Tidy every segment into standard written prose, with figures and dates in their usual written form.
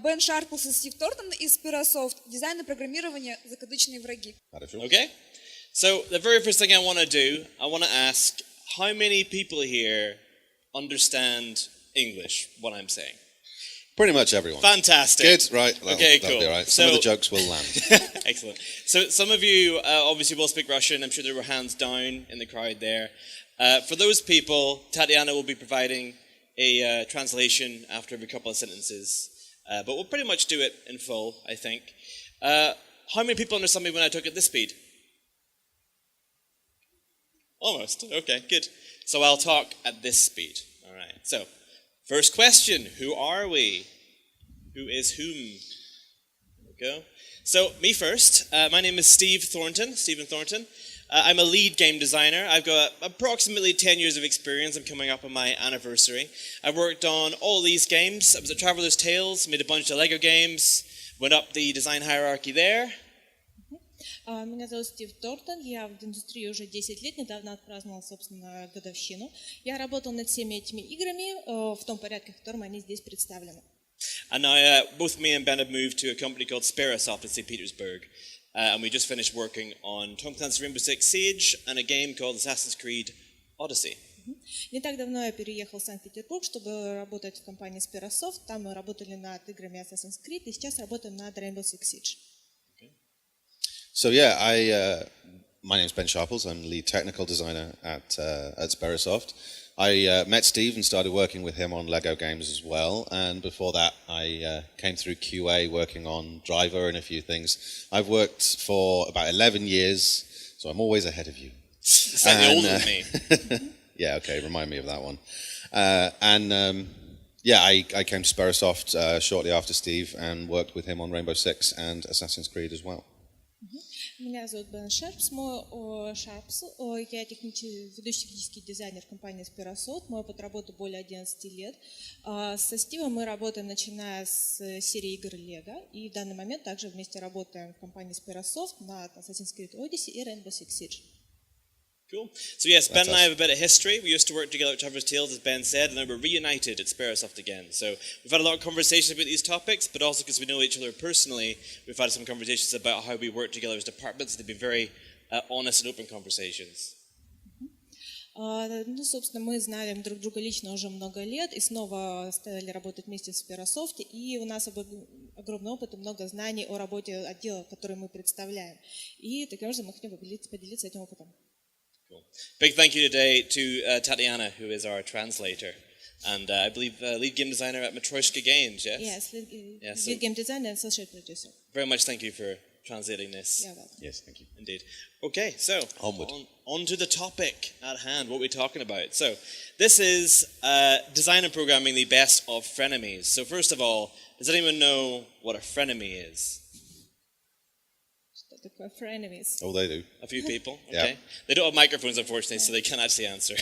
Бэн Шарплес и Стив Торнтон из Sperasoft. Дизайн и программирование, закадычные враги. Okay. So the very first thing I want to do, I want to ask how many people here understand English, what I'm saying? Pretty much everyone. Fantastic. Good, right. Okay, that'll cool. be all right. Some of the jokes will land. Excellent. So some of you obviously will speak Russian. I'm sure there were hands down in the crowd there. For those people, Tatiana will be providing a translation after every couple of sentences. But we'll pretty much do it in full, I think. How many people understand me when I talk at this speed? Almost. Okay, good. So I'll talk at this speed. All right. So, first question. Who are we? Who is whom? There we go. So, me first. My name is Stephen Thornton. I'm a lead game designer. I've got approximately 10 years of experience. I'm coming up on my anniversary. I worked on all these games. I was at Traveler's Tales, made a bunch of Lego games, went up the design hierarchy there. Меня зовут Стив Торнтон, я в индустрии уже 10 лет, недавно отпраздновала, собственно, годовщину. Я работал над всеми этими играми в том порядке, в котором они здесь представлены. And now both me and Ben have moved to a company called Sperasoft in St. Petersburg. And we just finished working on Tom Clancy's Rainbow Six Siege and a game called Assassin's Creed Odyssey. Не так давно я переехал в Санкт-Петербург, чтобы работать в компании Sperasoft. Там мы работали над играми Assassin's Creed, и сейчас работаем над Rainbow Six Siege. So yeah, my name's Bэн Шарплес. I'm the lead technical designer at Sperasoft. I met Steve and started working with him on Lego games as well. And before that, I came through QA working on Driver and a few things. I've worked for about 11 years, so I'm always ahead of you. Slightly older than me. Yeah, okay, remind me of that one. Yeah, I came to Sperasoft shortly after Steve and worked with him on Rainbow Six and Assassin's Creed as well. Меня зовут Бэн Шарплес, я ведущий технический дизайнер компании Sperasoft, мой опыт работы более 11 лет. Со Стивом мы работаем, начиная с серии игр Lego, и в данный момент также вместе работаем в компании Sperasoft над Assassin's Creed Odyssey и Rainbow Six Siege. Cool. So yes, Ben and I have a bit of history. We used to work together at Traveler's Tales, as Ben said, and then we're reunited at Sperasoft again. So we've had a lot of conversations about these topics, but also because we know each other personally, we've had some conversations about how we work together as departments. They've been very honest and open conversations. Ну, собственно, мы знаем друг друга лично уже много лет и снова стали работать вместе в Sperasoft, и у нас огромный опыт и много знаний о работе отдела, который мы представляем. И таким образом мы хотим поделиться этим опытом. Cool. Big thank you today to Tatiana, who is our translator, and I believe lead game designer at Matryoshka Games, yes? Yes, lead game designer and associate producer. Very much thank you for translating this. You're welcome. Yes, thank you. Indeed. Okay, so on to the topic at hand, what we're talking about. So this is design and programming, the best of frenemies. So first of all, does anyone know what a frenemy is? Frenemies. Oh, they do. A few people, okay. Yeah. They don't have microphones, unfortunately, so they can't actually answer.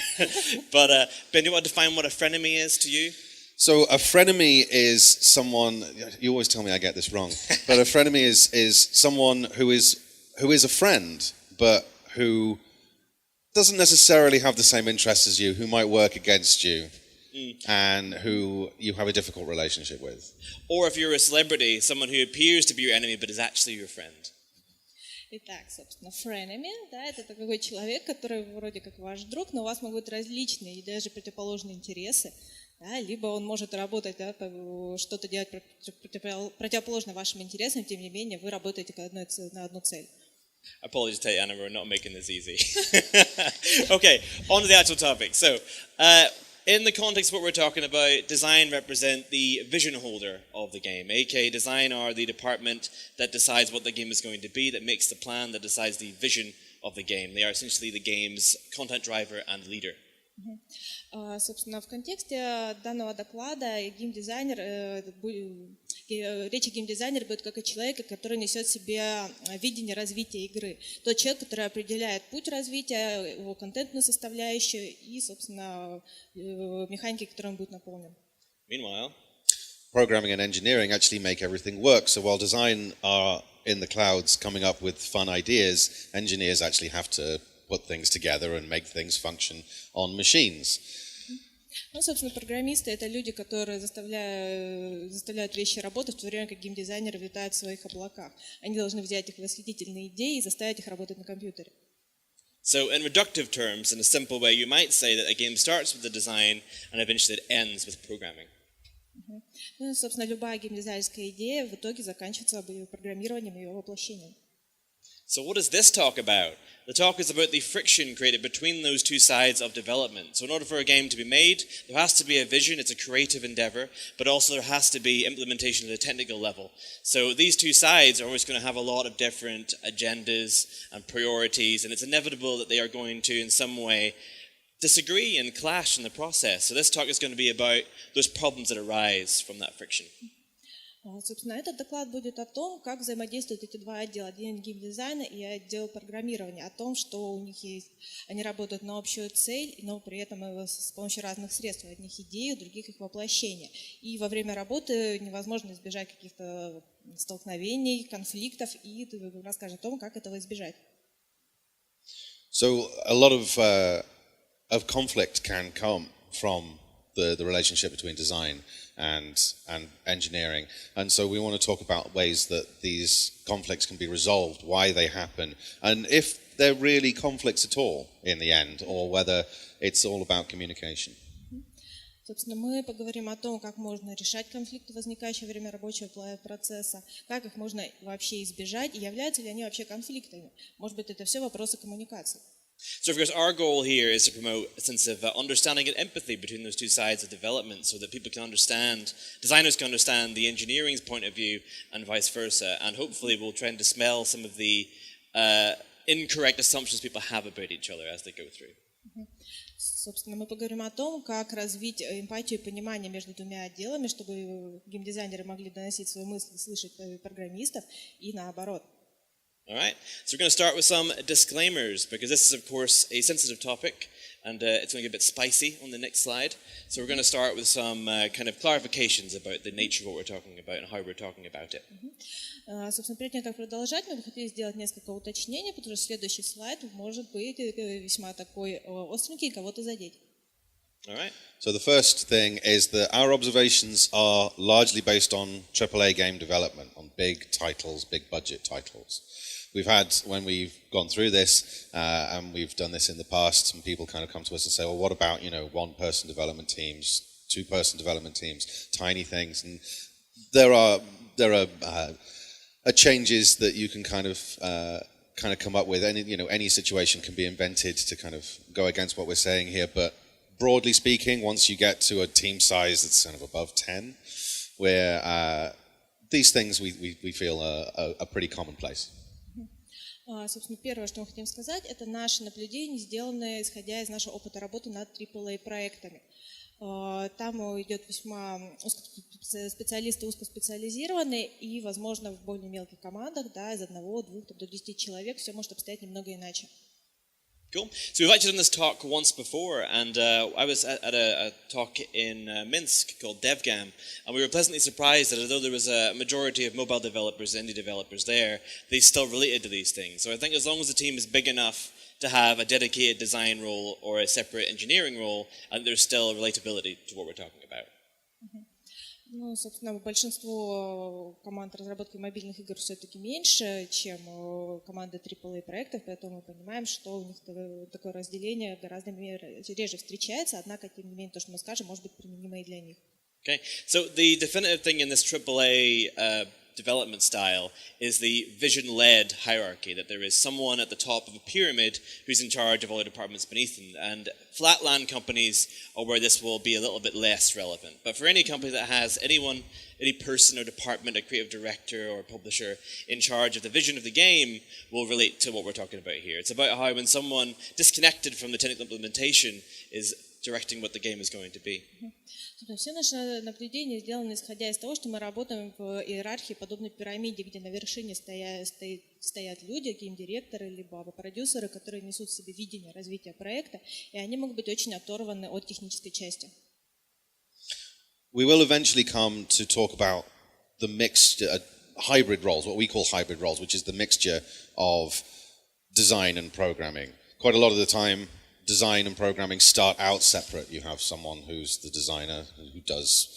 But Ben, do you want to define what a frenemy is to you? So a frenemy is someone, you always tell me I get this wrong, but a frenemy is someone who is a friend, but who doesn't necessarily have the same interests as you, who might work against you, and who you have a difficult relationship with. Or if you're a celebrity, someone who appears to be your enemy, but is actually your friend. Итак, собственно, frenemy, да, это такой человек, который вроде как ваш друг, но у вас могут быть различные и даже противоположные интересы, да, либо он может работать, да, что-то делать противоположно вашим интересам, тем не менее вы работаете на одну цель. Apologies, Tatiana, we're not making this easy. Okay, on to the actual topic. So, in the context of what we're talking about, design represent the vision holder of the game. aka design are the department that decides what the game is going to be, that makes the plan, that decides the vision of the game. They are essentially the game's content driver and leader. Собственно, в контексте данного доклада геймдизайнер, речь о геймдизайнере будет как о человеке, который несет в себе видение развития игры. Тот человек, который определяет путь развития, его контентную составляющую и, собственно, механики, которой он будет наполнен. Meanwhile, programming and engineering actually make everything work. So while design are in the clouds coming up with fun ideas, engineers actually have to put things together and make things function on machines. Ну, собственно, программисты — это люди, которые заставляют вещи работать, в то время как геймдизайнеры витают в своих облаках. Они должны взять их восхитительные идеи и заставить их работать на компьютере. So in reductive terms, in a simple way, you might say that a game starts with the design and eventually it ends with programming. Ну, и, собственно, любая геймдизайнерская идея в итоге заканчивается программированием и ее воплощением. So what is this talk about? The talk is about the friction created between those two sides of development. So in order for a game to be made, there has to be a vision, it's a creative endeavor, but also there has to be implementation at a technical level. So these two sides are always going to have a lot of different agendas and priorities, and it's inevitable that they are going to, in some way, disagree and clash in the process. So this talk is going to be about those problems that arise from that friction. Собственно, этот доклад будет о том, как взаимодействуют эти два отдела, отдел геймдизайна и отдел программирования, о том, что у них есть, они работают на общую цель, но при этом с помощью разных средств, у одних идей, у других их воплощения. И во время работы невозможно избежать каких-то столкновений, конфликтов, и ты расскажешь о том, как этого избежать. So a lot of conflict can come from the relationship between design and engineering, and so we want to talk about ways that these conflicts can be resolved, why they happen, and if they're really conflicts at all in the end, or whether it's all about communication. Собственно, мы поговорим о том, как можно решать конфликты, возникающие во время рабочего процесса, как их можно вообще избежать, и являются ли они вообще конфликтами. Может быть, это все вопросы коммуникации. So, of course, our goal here is to promote a sense of understanding and empathy between those two sides of development so that people can understand, designers can understand the engineering's point of view and vice versa. And hopefully we'll try and dispel some of the incorrect assumptions people have about each other as they go through. Собственно, мы поговорим о том, как развить эмпатию и понимание между двумя отделами, чтобы геймдизайнеры могли доносить свои мысли, слышать программистов и наоборот. All right, so we're going to start with some disclaimers because this is, of course, a sensitive topic and it's going to get a bit spicy on the next slide. So we're going to start with some kind of clarifications about the nature of what we're talking about and how we're talking about it. Собственно, перед тем, как продолжать, мы бы хотели сделать несколько уточнений, потому что следующий слайд может быть весьма такой остренький и кого-то задеть. All right. So the first thing is that our observations are largely based on AAA game development, on big titles, big budget titles. We've had, when we've gone through this, and we've done this in the past, some people kind of come to us and say, well, what about, one-person development teams, two-person development teams, tiny things? And there are changes that you can kind of come up with. Any situation can be invented to kind of go against what we're saying here, but broadly speaking, once you get to a team size that's kind of above 10, where these things we feel are pretty commonplace. Собственно, первое, что мы хотим сказать, это наши наблюдения, сделанные исходя из нашего опыта работы над AAA-проектами. Там идет весьма специалисты узкоспециализированные, и, возможно, в более мелких командах, из 1, 2 до 10 человек все может обстоять немного иначе. Cool. So we've actually done this talk once before, and I was at a talk in Minsk called DevGam, and we were pleasantly surprised that although there was a majority of mobile developers, indie developers there, they still related to these things. So I think as long as the team is big enough to have a dedicated design role or a separate engineering role, and there's still relatability to what we're talking about. Ну, собственно, большинство команд разработки мобильных игр все-таки меньше, чем команды AAA-проектов, поэтому мы понимаем, что у них такое разделение гораздо реже встречается, однако, тем не менее, то, что мы скажем, может быть применимо и для них. Okay, so the definitive thing in this AAA development style is the vision-led hierarchy, that there is someone at the top of a pyramid who's in charge of all the departments beneath them. And flatland companies are where this will be a little bit less relevant. But for any company that has anyone, any person or department, a creative director or a publisher in charge of the vision of the game will relate to what we're talking about here. It's about how when someone disconnected from the technical implementation is directing what the game is going to be. Все наши наблюдения сделаны исходя из того, что мы работаем в иерархии, подобной пирамиде, где на вершине стоят люди, гейм-директоры, либо продюсеры, которые несут в себе видение развития проекта, и они могут быть очень оторваны от технической части. We will eventually come to talk about the mixed hybrid roles, what we call hybrid roles, which is the mixture of design and programming. Quite a lot of the time, design and programming start out separate. You have someone who's the designer who does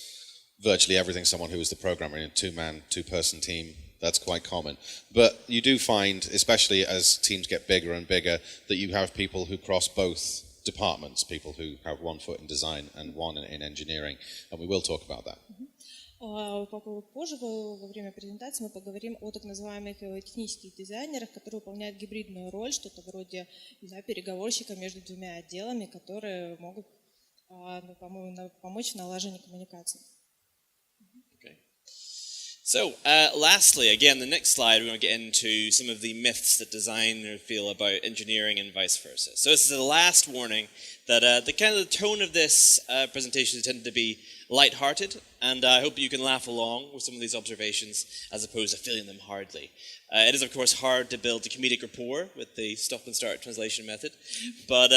virtually everything, someone who is the programmer in a two-man, two-person team. That's quite common. But you do find, especially as teams get bigger and bigger, that you have people who cross both departments, people who have one foot in design and one in engineering, and we will talk about that. Позже во время презентации мы поговорим о так называемых технических дизайнерах, которые выполняют гибридную роль, что-то вроде переговорщика между двумя отделами, которые могут помочь в налаживании коммуникации. So, lastly, again, the next slide, we're going to get into some of the myths that designers feel about engineering and vice versa. So this is the last warning that the kind of the tone of this presentation is intended to be light-hearted, and I hope you can laugh along with some of these observations as opposed to feeling them hardly. It is, of course, hard to build a comedic rapport with the stop-and-start translation method, but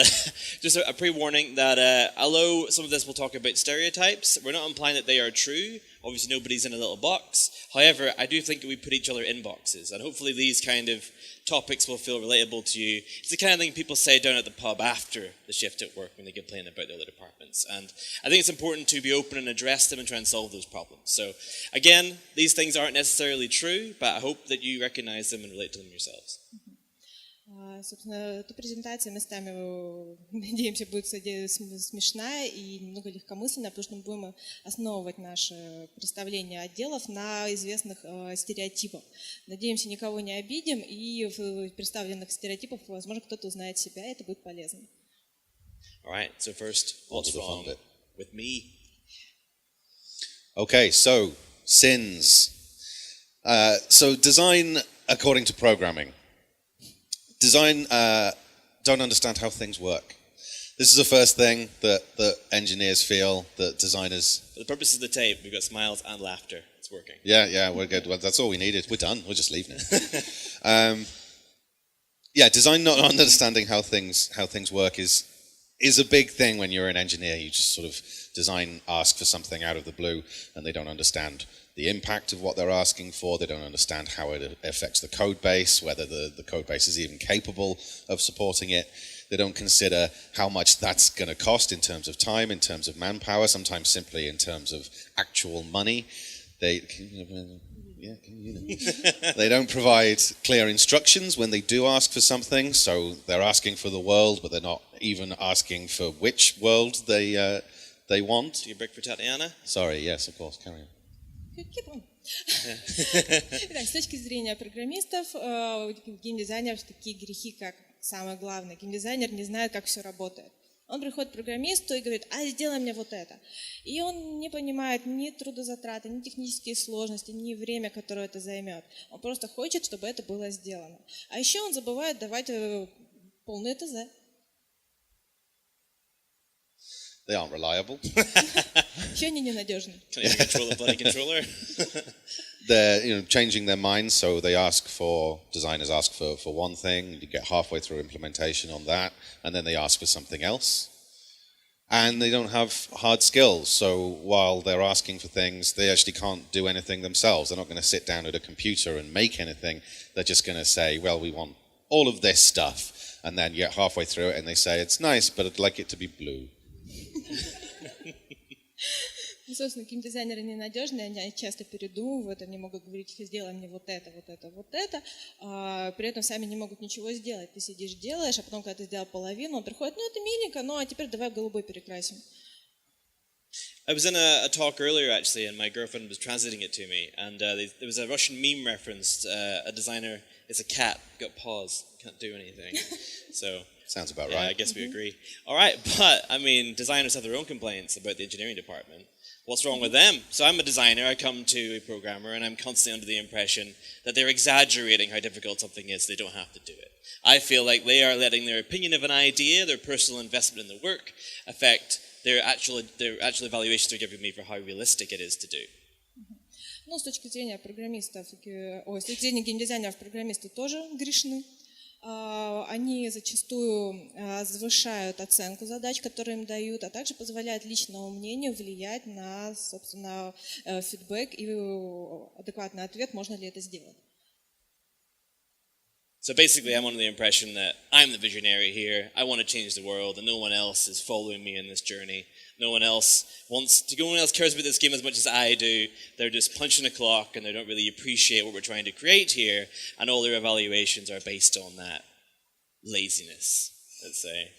just a pre-warning that although some of this will talk about stereotypes, we're not implying that they are true. Obviously, nobody's in a little box. However, I do think that we put each other in boxes, and hopefully these kind of topics will feel relatable to you. It's the kind of thing people say down at the pub after the shift at work when they complain about the other departments. And I think it's important to be open and address them and try and solve those problems. So, again, these things aren't necessarily true, but I hope that you recognize them and relate to them yourselves. Собственно, эта презентация местами, надеемся, будет смешная и немного легкомысленная, потому что мы будем основывать наше представление отделов на известных стереотипах. Надеемся, никого не обидим, и в представленных стереотипах, возможно, кто-то узнает себя, и это будет полезно. All right, so first, what's wrong with me? Okay, so sins. So design according to programming. Design don't understand how things work. This is the first thing that engineers feel, that designers... For the purpose of the tape, we've got smiles and laughter. It's working. Yeah, we're good. Well, that's all we needed. We're done. We're just leaving it. Design not understanding how things work is a big thing when you're an engineer. You just sort of ask for something out of the blue, and they don't understand the impact of what they're asking for. They don't understand how it affects the code base, whether the code base is even capable of supporting it. They don't consider how much that's going to cost in terms of time, in terms of manpower, sometimes simply in terms of actual money. They don't provide clear instructions when they do ask for something, so they're asking for the world, but they're not even asking for which world they want. Do you break for Tatiana? Sorry, yes, of course, carry on. Итак, с точки зрения программистов, геймдизайнеров такие грехи, как самое главное. Геймдизайнер не знает, как все работает. Он приходит к программисту и говорит: сделай мне вот это. И он не понимает ни трудозатраты, ни технические сложности, ни время, которое это займет. Он просто хочет, чтобы это было сделано. А еще он забывает давать полный ТЗ. They aren't reliable. Еще они ненадежны. Can't even control a bloody controller. They're changing their minds, so designers ask for one thing, you get halfway through implementation on that, and then they ask for something else. And they don't have hard skills, so while they're asking for things, they actually can't do anything themselves. They're not going to sit down at a computer and make anything. They're just going to say, well, we want all of this stuff, and then you get halfway through it and they say, it's nice, but I'd like it to be blue. Собственно, геймдизайнеры ненадежные, они часто передумывают, они могут говорить: сделай мне вот это, вот это, вот это, при этом сами не могут ничего сделать. Ты сидишь, делаешь, а потом, когда ты сделал половину, он приходит: это миленько, а теперь давай в голубой перекрасим. I was in a talk earlier, actually, and my girlfriend was translating it to me, and there was a Russian meme referenced a designer, it's a cat, got paws, can't do anything. So Sounds about yeah, right. I guess we agree. All right, but, I mean, designers have their own complaints about the engineering department. What's wrong with them? So I'm a designer, I come to a programmer, and I'm constantly under the impression that they're exaggerating how difficult something is so they don't have to do it. I feel like they are letting their opinion of an idea, their personal investment in the work, affect their actual evaluations they're giving me for how realistic it is to do. С точки зрения программистов, с точки зрения геймдизайнеров, программисты тоже грешны. Они зачастую завышают оценку задач, которые им дают, а также позволяют личному мнению влиять на, собственно, фидбэк и адекватный ответ, можно ли это сделать. So basically, I'm under the impression that I'm the visionary here. I want to change the world, and no one else is following me in this journey. No one else cares about this game as much as I do. They're just punching the clock, and they don't really appreciate what we're trying to create here. And all their evaluations are based on that laziness, let's say.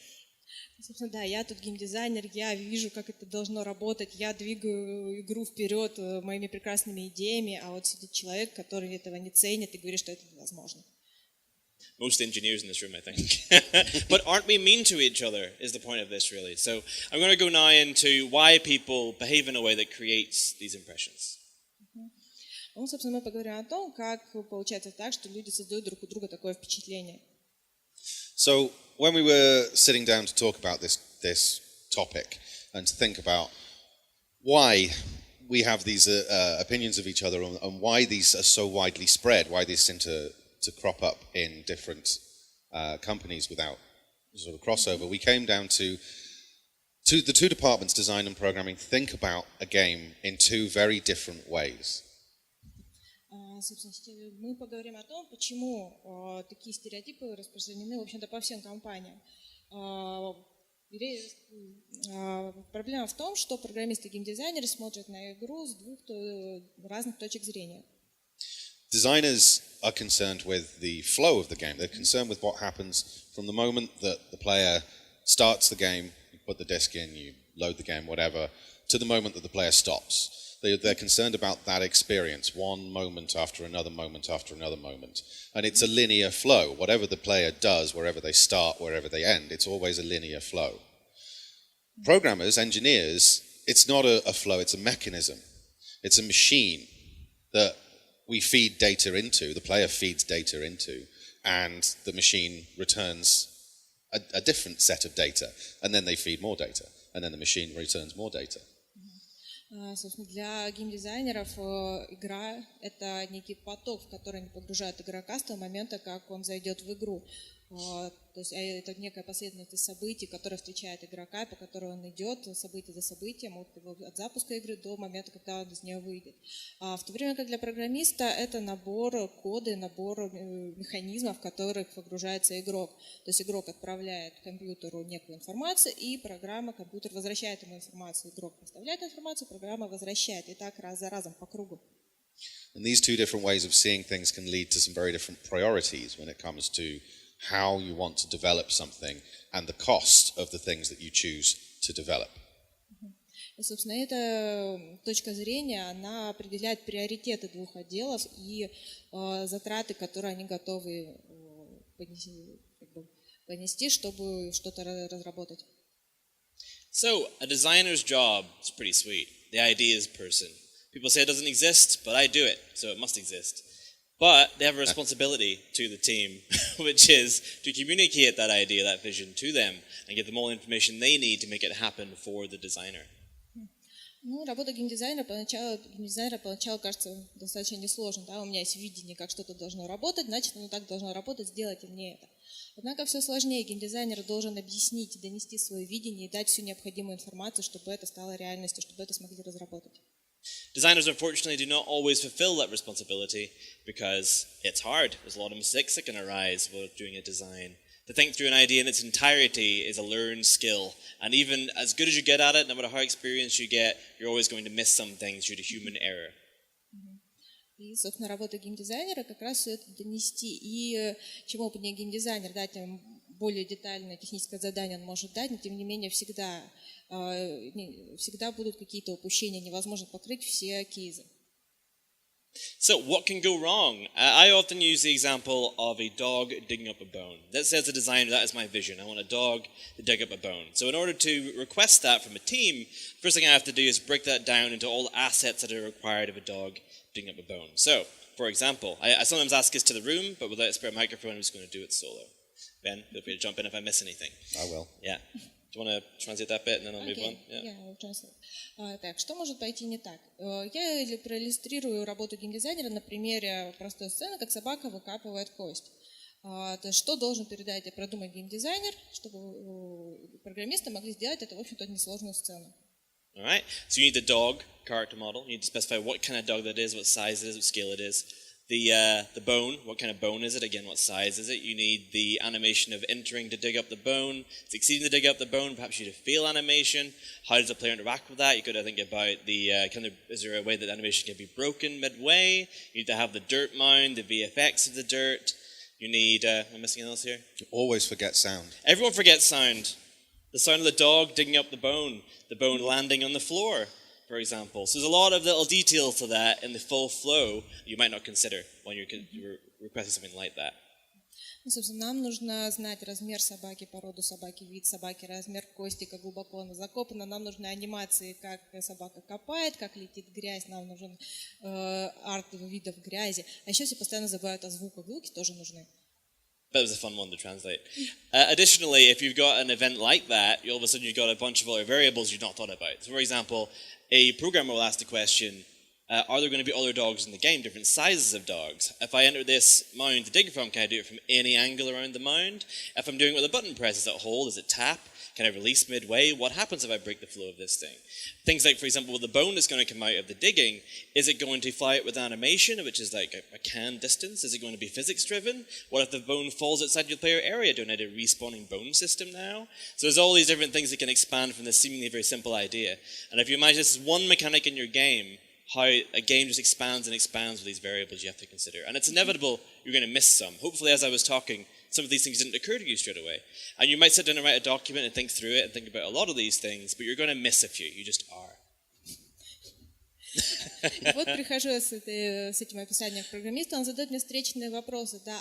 Собственно, да, я тут геймдизайнер, я вижу, как это должно работать, я двигаю игру вперед моими прекрасными идеями, а вот сидит человек, который этого не ценит и говорит, что это невозможно. Most engineers in this room, I think. But aren't we mean to each other is the point of this, really. So I'm going to go now into why people behave in a way that creates these impressions. Ну, собственно, мы поговорим о том, как получается так, что люди создают друг у друга такое впечатление. So when we were sitting down to talk about this topic and to think about why we have these opinions of each other and why these are so widely spread, why these seem to crop up in different companies without sort of crossover, we came down to the two departments, design and programming, think about a game in two very different ways. Собственно, мы поговорим о том, почему такие стереотипы распространены, в общем-то, по всем компаниям. Проблема в том, что программисты и геймдизайнеры смотрят на игру с двух разных точек зрения. Designers are concerned with the flow of the game. They're concerned with what happens from the moment that the player starts the game, you put the disc in, you load the game, whatever, to the moment that the player stops. They're concerned about that experience, one moment after another moment after another moment. And it's a linear flow. Whatever the player does, wherever they start, wherever they end, it's always a linear flow. Programmers, engineers, it's not a flow, it's a mechanism. It's a machine that we feed data into, the player feeds data into, and the machine returns a different set of data. And then they feed more data, and then the machine returns more data. Собственно, для геймдизайнеров игра – это некий поток, в который они погружают игрока с того момента, как он зайдет в игру. То есть это некая последовательность событий, которая встречает игрока, по которой он идет, событие за событием, от запуска игры до момента, когда он из нее выйдет. В то время как для программиста это набор кода, набор механизмов, в которых погружается игрок. То есть игрок отправляет компьютеру некую информацию, и программа, компьютер возвращает ему информацию. Игрок поставляет информацию, программа возвращает. И так раз за разом по кругу. And these two different ways of seeing things can lead to some very different priorities when it comes to how you want to develop something and the cost of the things that you choose to develop. И, собственно, эта точка зрения, она определяет приоритеты двух отделов и затраты, которые они готовы понести, чтобы что-то разработать. So, a designer's job is pretty sweet. The ideas person. People say it doesn't exist, but I do it, so it must exist. But they have a responsibility to the team, which is to communicate that idea, that vision to them, and give them all the information they need to make it happen for the designer. Ну, работа геймдизайнера поначалу кажется достаточно несложной. Да? У меня есть видение, как что-то должно работать, значит, оно так должно работать, сделайте мне это. Однако все сложнее. Геймдизайнер должен объяснить, донести свое видение и дать всю необходимую информацию, чтобы это стало реальностью, чтобы это смогли разработать. Designers, unfortunately, do not always fulfill that responsibility because it's hard. There's a lot of mistakes that can arise while doing a design. To think through an idea in its entirety is a learned skill. And even as good as you get at it, no matter how experienced you get, you're always going to miss some things due to human error. И, собственно, работа геймдизайнера как раз все это донести. И чем опытнее геймдизайнер, да, тем более детальное техническое задание он может дать, но тем не менее всегда будут какие-то упущения, невозможно покрыть все кейсы. So what can go wrong? I often use the example of a dog digging up a bone. That says a designer, that is my vision. I want a dog to dig up a bone. So in order to request that from a team, first thing I have to do is break that down into all the assets that are required of a dog digging up a bone. So, for example, I sometimes ask us to the room, but without a spare microphone, I'm just going to do it solo. Ben, feel free to jump in if I miss anything. I will. Yeah. Do you want to translate that bit and then I'll move on? Yeah. Так, что может пойти не так? Я проиллюстрирую работу геймдизайнера на примере простой сцены, как собака выкапывает кость. То есть, что должен передать и продумать геймдизайнер, чтобы программисты могли сделать это, в общем-то, несложную сцену. All right. So you need the dog character model. You need to specify what kind of dog that is, what size it is, what scale it is. the bone. What kind of bone is it? Again, what size is it? You need the animation of entering to dig up the bone, succeeding to dig up the bone. Perhaps you need a fail animation. How does the player interact with that? You got to think about is there a way that the animation can be broken midway? You need to have the dirt mound, the VFX of the dirt. You need, am I missing anything else here? You always forget sound. Everyone forgets sound. The sound of the dog digging up the bone landing on the floor, for example. So there's a lot of little details to that in the full flow you might not consider when you're requesting something like that. Ну, собственно, нам нужно знать размер собаки, породу собаки, вид собаки, размер кости, как глубоко она закопана. Нам нужны анимации, как собака копает, как летит грязь. Нам нужен арт видов грязи. А еще все постоянно забывают о звуках. Звуки тоже нужны. That was a fun one to translate. Additionally, if you've got an event like that, all of a sudden you've got a bunch of other variables you've not thought about. So, for example, a programmer will ask the question, are there going to be other dogs in the game, different sizes of dogs? If I enter this mound to dig from, can I do it from any angle around the mound? If I'm doing it with a button press, is it hold, is it tap? Can I release midway? What happens if I break the flow of this thing? Things like, for example, with the bone that's going to come out of the digging, is it going to fly it with animation, which is like a can distance? Is it going to be physics driven? What if the bone falls outside your player area? Do I need a respawning bone system now? So there's all these different things that can expand from this seemingly very simple idea. And if you imagine this is one mechanic in your game, how a game just expands and expands with these variables you have to consider. And it's inevitable you're going to miss some. Hopefully, as I was talking, some of these things didn't occur to you straight away. And you might sit down and write a document and think through it and think about a lot of these things, but you're going to miss a few. You just are. И вот прихожу с этим описанием к программисту, он задает мне встречные вопросы. Да,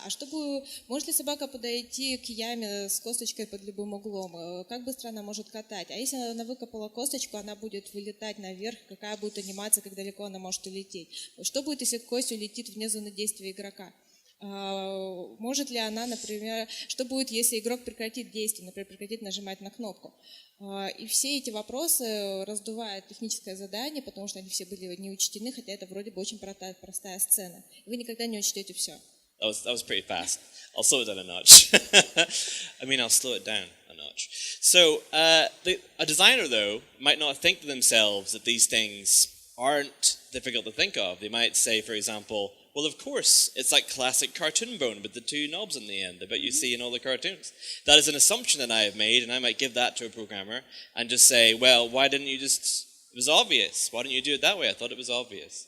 может ли собака подойти к яме с косточкой под любым углом? Как быстро она может катать? А если она выкопала косточку, она будет вылетать наверх? Какая будет анимация, как далеко она может улететь? Что будет, если кость улетит вне зоны действия игрока? Может ли она, например, что будет, если игрок прекратит действие, например, прекратит нажимать на кнопку? И все эти вопросы раздувают техническое задание, потому что они все были не учтены, хотя это вроде бы очень простая сцена. И вы никогда не учтете все. That was pretty fast. I'll slow it down a notch. I'll slow it down a notch. So a designer, though, might not think to themselves that these things aren't difficult to think of. They might say, for example, well, of course, it's like classic cartoon bone with the two knobs on the end. I bet you see in all the cartoons. That is an assumption that I have made, and I might give that to a programmer and just say, well, why didn't you just... It was obvious. Why didn't you do it that way? I thought it was obvious.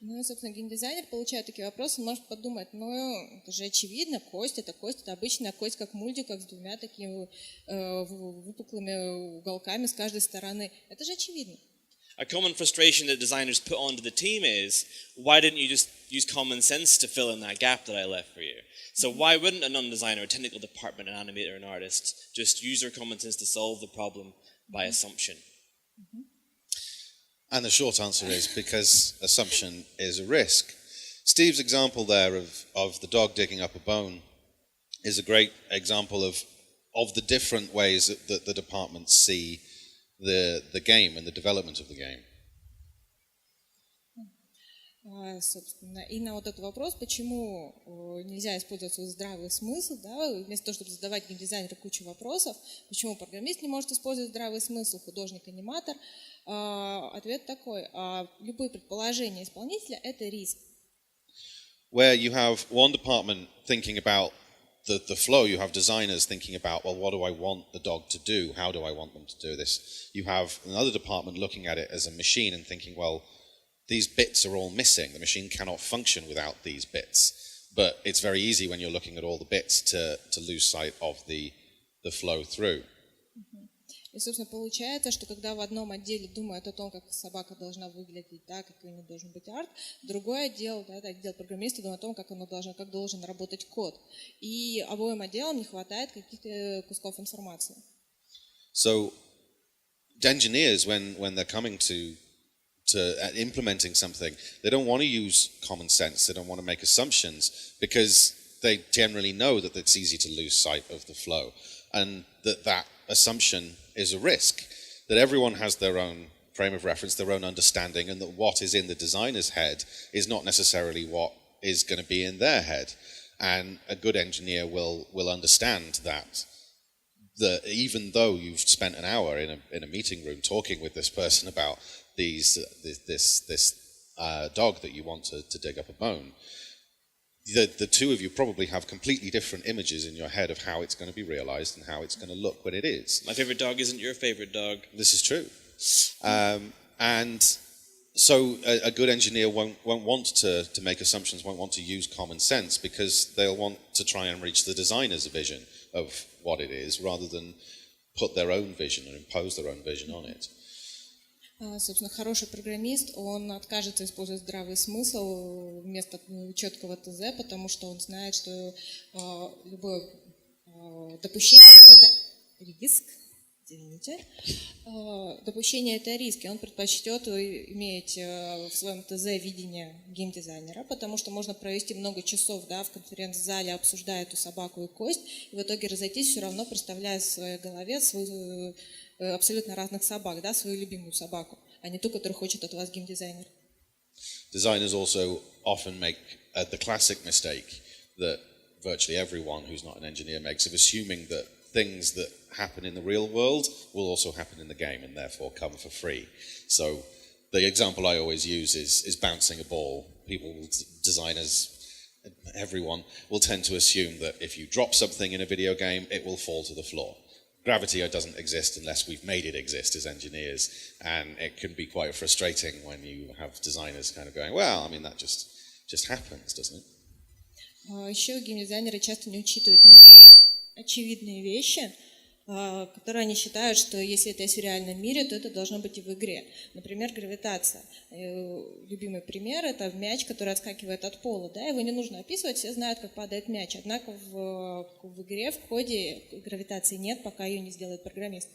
Ну, собственно, геймдизайнер получает такие вопросы, он может подумать, это же очевидно, кость, это обычная кость, как мультиках, с двумя такими выпуклыми уголками с каждой стороны. Это же очевидно. A common frustration that designers put onto the team is, why didn't you just use common sense to fill in that gap that I left for you? So why wouldn't a non-designer, a technical department, an animator, an artist just use their common sense to solve the problem by assumption? And the short answer is because assumption is a risk. Steve's example there of the dog digging up a bone is a great example of the different ways that the departments see the game and the development of the game. Собственно, и на вот этот вопрос, почему нельзя использовать свой здравый смысл, да, вместо того, чтобы задавать геймдизайнеру кучу вопросов, почему программист не может использовать здравый смысл, художник-аниматор, ответ такой: любые предположения исполнителя – это риск. Where you have one department thinking about the flow, you have designers thinking about, well, what do I want the dog to do? How do I want them to do this? You have another department looking at it as a machine and thinking, well, these bits are all missing. The machine cannot function without these bits. But it's very easy when you're looking at all the bits to lose sight of the flow through. И, собственно, получается, что когда в одном отделе думают о том, как собака должна выглядеть, да, какой у нее должен быть арт, другой отдел, да, отдел программиста, думает о том, как должен работать код. И обоим отделам не хватает каких-то кусков информации. So engineers, when they're coming to implementing something, they don't want to use common sense, they don't want to make assumptions, because they generally know that it's easy to lose sight of the flow, and that assumption is a risk, that everyone has their own frame of reference, their own understanding, and that what is in the designer's head is not necessarily what is going to be in their head. And a good engineer will understand that even though you've spent an hour in a meeting room talking with this person about this dog that you want to dig up a bone, the two of you probably have completely different images in your head of how it's going to be realized and how it's going to look when it is. My favorite dog isn't your favorite dog. This is true. And so a good engineer won't want to make assumptions, won't want to use common sense, because they'll want to try and reach the designer's vision of what it is, rather than put their own vision and impose their own vision on it. Собственно, хороший программист, он откажется использовать здравый смысл вместо четкого ТЗ, потому что он знает, что любое допущение – это риск. Извините. Допущение – это риски. Он предпочтет иметь в своем ТЗ видение геймдизайнера, потому что можно провести много часов, да, в конференц-зале, обсуждая эту собаку и кость, и в итоге разойтись все равно, представляя в своей голове свою абсолютно разных собак, да, свою любимую собаку, а не ту, которую хочет от вас геймдизайнер. Designers also often make the classic mistake that virtually everyone who's not an engineer makes, of assuming that things that happen in the real world will also happen in the game and therefore come for free. So the example I always use is bouncing a ball. People, designers, everyone will tend to assume that if you drop something in a video game, it will fall to the floor. Gravity doesn't exist unless we've made it exist as engineers, and it can be quite frustrating when you have designers kind of going, well, I mean, that just happens, doesn't it? Еще геймдизайнеры часто не учитывают некие очевидные вещи, которые они считают, что если это есть в реальном мире, то это должно быть и в игре. Например, гравитация. Любимый пример – это мяч, который отскакивает от пола. Да, его не нужно описывать, все знают, как падает мяч. Однако в игре, в коде гравитации нет, пока ее не сделает программист.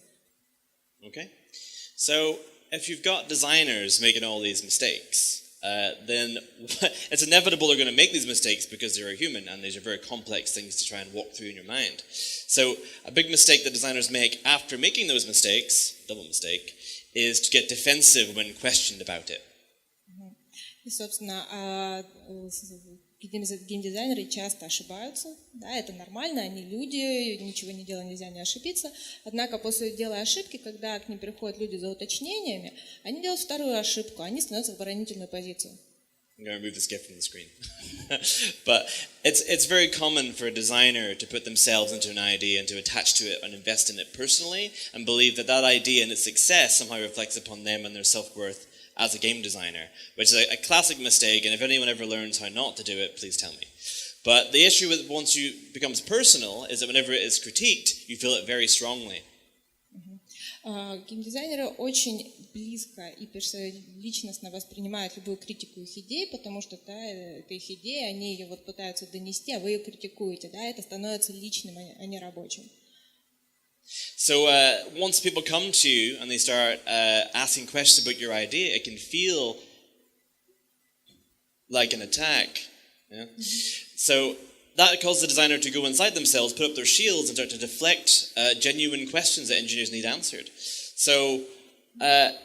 Okay. So if you've got designers making all these mistakes, then it's inevitable they're going to make these mistakes because they're a human, and these are very complex things to try and walk through in your mind. So a big mistake that designers make after making those mistakes, double mistake, is to get defensive when questioned about it. И, собственно, геймдизайнеры часто ошибаются, да, это нормально, они люди, ничего не делая нельзя не ошибиться. Однако после делая ошибки, когда к ним приходят люди за уточнениями, они делают вторую ошибку, они становятся в оборонительную позицию. I'm going to remove this GIF from the screen. But it's very common for a designer to put themselves into an idea and to attach to it and invest in it personally and believe that that idea and its success somehow reflects upon them and their self-worth as a game designer, which is a classic mistake, and if anyone ever learns how not to do it, please tell me. But the issue with once you becomes personal is that whenever it is critiqued, you feel it very strongly. Геймдизайнеры очень близко и личностно воспринимают любую критику их идей, потому что да, это их идея, они ее вот пытаются донести, а вы ее критикуете, да, это становится личным, а не рабочим. So once people come to you and they start asking questions about your idea, it can feel like an attack. Yeah? So that causes the designer to go inside themselves, put up their shields, and start to deflect genuine questions that engineers need answered. So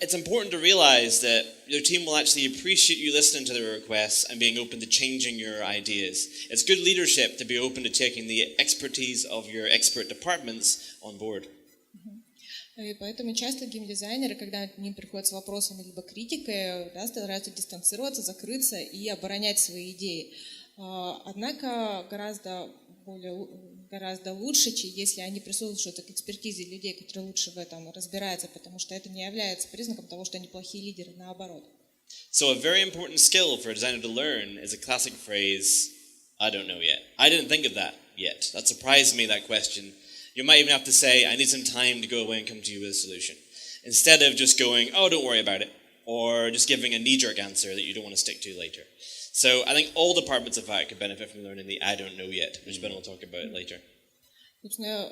it's important to realize that your team will actually appreciate you listening to their requests and being open to changing your ideas. It's good leadership to be open to taking the expertise of your expert departments on board. И поэтому часто геймдизайнеры, когда к ним приходят с вопросами либо критикой, да, стараются дистанцироваться, закрыться и оборонять свои идеи. Однако гораздо лучше, если они прислушиваются к экспертизе людей, которые лучше в этом разбираются, потому что это не является признаком того, что они плохие лидеры, наоборот. So a very important skill for a designer to learn is a classic phrase, I don't know yet. I didn't think of that yet. That surprised me, that question. You might even have to say, I need some time to go away and come to you with a solution. Instead of just going, oh, don't worry about it, or just giving a knee-jerk answer that you don't want to stick to later. So I think all departments, in fact, could benefit from learning the I don't know yet, which Ben will talk about later. Собственно,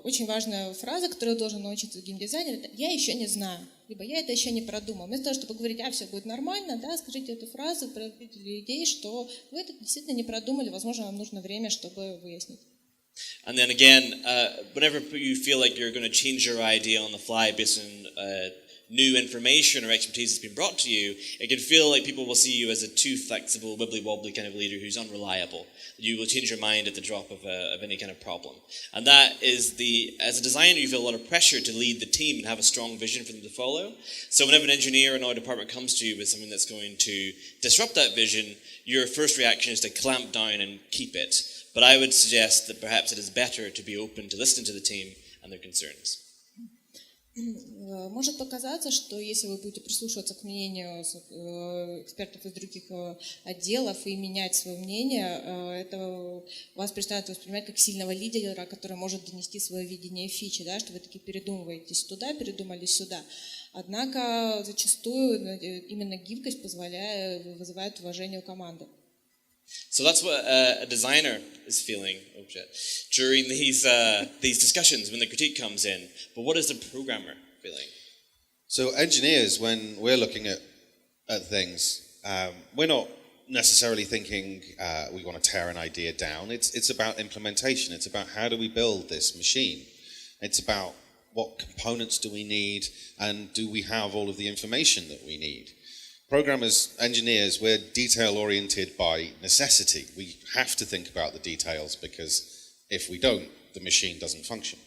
очень важная фраза, которую должен научиться геймдизайнер, это «я еще не знаю», либо «я это еще не продумал». Вместо того, чтобы говорить «а, все будет нормально», да, скажите эту фразу, проявите людей, что вы это действительно не продумали, возможно, вам нужно время, чтобы выяснить. And then again, whenever you feel like you're going to change your idea on the fly based on new information or expertise has been brought to you, it can feel like people will see you as a too flexible, wibbly-wobbly kind of leader who's unreliable. You will change your mind at the drop of any kind of problem. And that is as a designer, you feel a lot of pressure to lead the team and have a strong vision for them to follow. So whenever an engineer or another department comes to you with something that's going to disrupt that vision, your first reaction is to clamp down and keep it. But I would suggest that perhaps it is better to be open to listening to the team and their concerns. Может показаться, что если вы будете прислушиваться к мнению экспертов из других отделов и менять свое мнение, это вас перестанет воспринимать как сильного лидера, который может донести свое видение фичи, да, что вы таки передумываетесь туда, передумали сюда. Однако зачастую именно гибкость вызывает уважение у команды. So that's what a designer is feeling during these discussions when the critique comes in. But what is the programmer feeling? So engineers, when we're looking at things, we're not necessarily thinking we want to tear an idea down. It's about implementation. It's about how do we build this machine. It's about what components do we need and do we have all of the information that we need. Programmers, engineers, we're detail-oriented by necessity. We have to think about the details because if we don't, the machine doesn't function.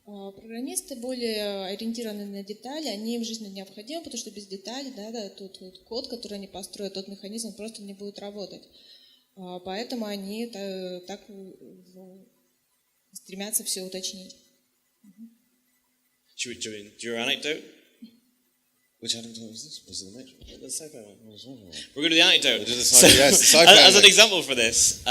Программисты более ориентированы на детали, они им жизненно необходимы, потому что без деталей, тот код, который они построят, тот механизм просто не будет работать. Поэтому они так стремятся все уточнить. Do you anecdote? Which anecdote was this? Was it the next one? The sci-fi one. We're going to the anecdote. Yes, the sci-fi as an example for this,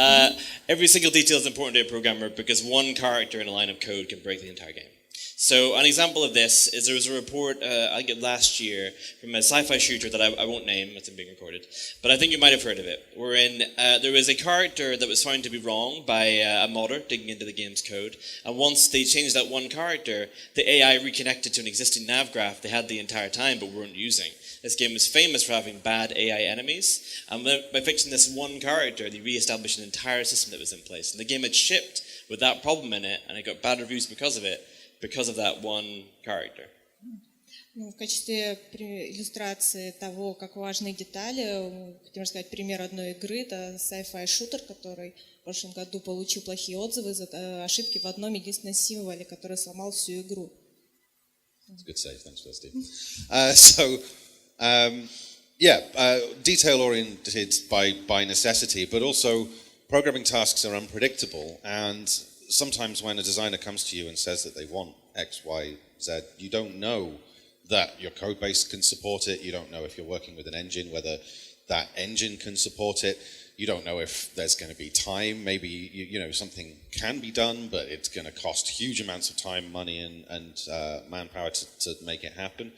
every single detail is important to a programmer because one character in a line of code can break the entire game. So an example of this is there was a report I got last year from a sci-fi shooter that I won't name, it's being recorded, but I think you might have heard of it, wherein there was a character that was found to be wrong by a modder digging into the game's code, and once they changed that one character, the AI reconnected to an existing nav graph they had the entire time but weren't using. This game was famous for having bad AI enemies, and by fixing this one character, they re-established an entire system that was in place, and the game had shipped with that problem in it, and it got bad reviews because of it, because of that one character. В качестве иллюстрации того, как важны детали, хотим рассказать пример одной игры. Это sci-fi шутер, который в прошлом году получил плохие отзывы за ошибки в одном единственном символе, который сломал всю игру. That's a good save, thanks for that, Steve. Detail-oriented by necessity, but also programming tasks are unpredictable, and sometimes when a designer comes to you and says that they want X, Y, Z, you don't know that your code base can support it. You don't know if you're working with an engine, whether that engine can support it. You don't know if there's going to be time. Maybe you know something can be done, but it's going to cost huge amounts of time, money, and manpower to make it happen.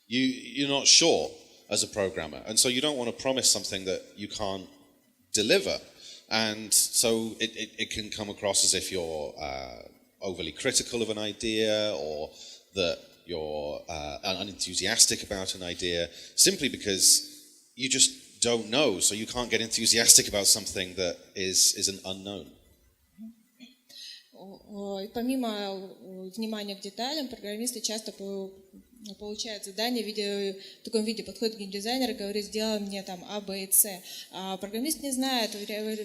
You're not sure as a programmer, and so you don't want to promise something that you can't deliver. And so it can come across as if you're overly critical of an idea or that you're unenthusiastic about an idea simply because you just don't know, so you can't get enthusiastic about something that is an unknown. Помимо внимания к деталям, программисты часто получают задания в таком виде, подходит геймдизайнер и говорит, сделай мне там А, Б и С. А программист не знает,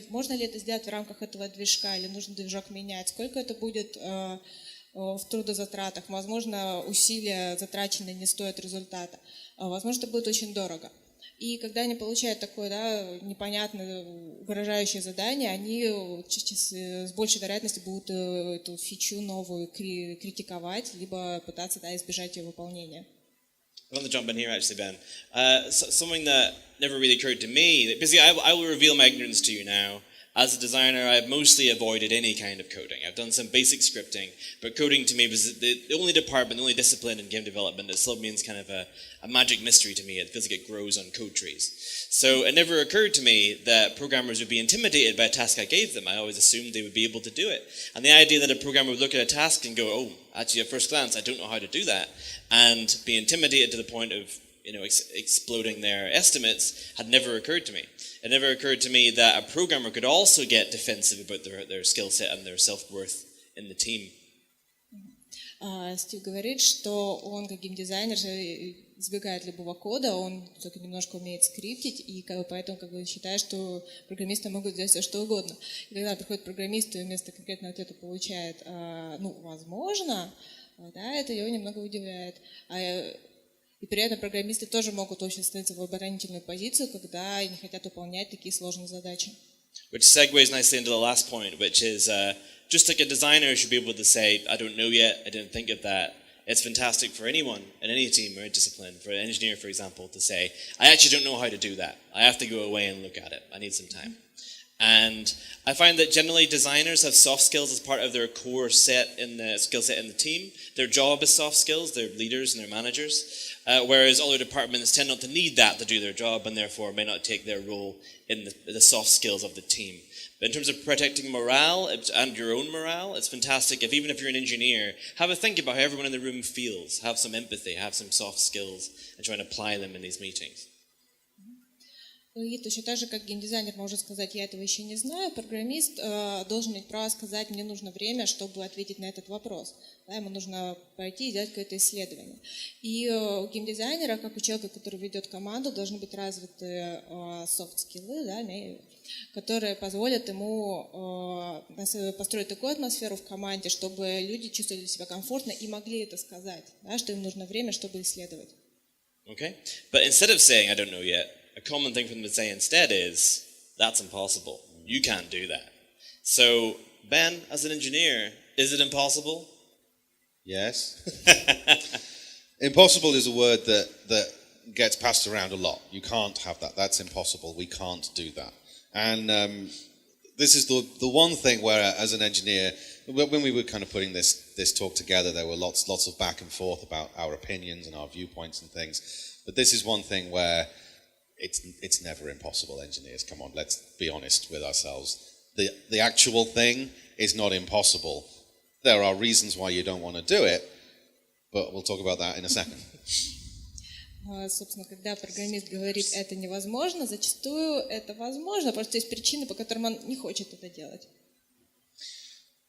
можно ли это сделать в рамках этого движка, или нужно движок менять, сколько это будет в трудозатратах, возможно, усилия затраченные не стоят результата, возможно, это будет очень дорого. И когда они получают такое непонятное, угрожающее задание, они с большей вероятностью будут эту фичу новую критиковать, либо пытаться избежать ее выполнения. I want to jump in here actually, Ben. Something that never really occurred to me, basically I will reveal my ignorance to you now. As a designer, I've mostly avoided any kind of coding. I've done some basic scripting, but coding to me was the only department, the only discipline in game development that still means kind of a magic mystery to me. It feels like it grows on code trees. So it never occurred to me that programmers would be intimidated by a task I gave them. I always assumed they would be able to do it. And the idea that a programmer would look at a task and go, oh, actually at first glance, I don't know how to do that, and be intimidated to the point of exploding their estimates had never occurred to me. It never occurred to me that a programmer could also get defensive about their skill set and their self-worth in the team. Стив говорит, что он как геймдизайнер избегает любого кода, он только немножко умеет скриптить, и поэтому считает, что программисты могут сделать все, что угодно. И когда приходит программист и вместо конкретного ответа получает возможно, да, это его немного удивляет. И при этом программисты тоже могут очень становиться в оборонительную позицию, когда они хотят выполнять такие сложные задачи. Which segues nicely into the last point, which is just like a designer should be able to say, I don't know yet, I didn't think of that. It's fantastic for anyone in any team or discipline, for an engineer, for example, to say, I actually don't know how to do that. I have to go away and look at it. I need some time. And I find that generally designers have soft skills as part of their core set in the skill set in the team. Their job is soft skills, they're leaders and they're managers, whereas other departments tend not to need that to do their job and therefore may not take their role in the soft skills of the team. But in terms of protecting morale and your own morale, it's fantastic if even if you're an engineer, have a think about how everyone in the room feels, have some empathy, have some soft skills and try and apply them in these meetings. И точно так же, как геймдизайнер может сказать, я этого еще не знаю, программист должен иметь право сказать, мне нужно время, чтобы ответить на этот вопрос. Да, ему нужно пойти и сделать какое-то исследование. И у геймдизайнера, как у человека, который ведет команду, должны быть развиты софт-скиллы, да, которые позволят ему построить такую атмосферу в команде, чтобы люди чувствовали себя комфортно и могли это сказать, да, что им нужно время, чтобы исследовать. Okay? But instead of saying, I don't know yet, a common thing for them to say instead is, that's impossible. You can't do that. So, Ben, as an engineer, is it impossible? Yes. Impossible is a word that gets passed around a lot. You can't have that. That's impossible. We can't do that. And this is the one thing where, as an engineer, when we were kind of putting this talk together, there were lots of back and forth about our opinions and our viewpoints and things. But this is one thing where it's never impossible, engineers. Come on, let's be honest with ourselves. The actual thing is not impossible. There are reasons why you don't want to do it, but we'll talk about that in a second. Собственно, когда программист говорит, это невозможно, зачастую это возможно, просто есть причины, по которым он не хочет это делать.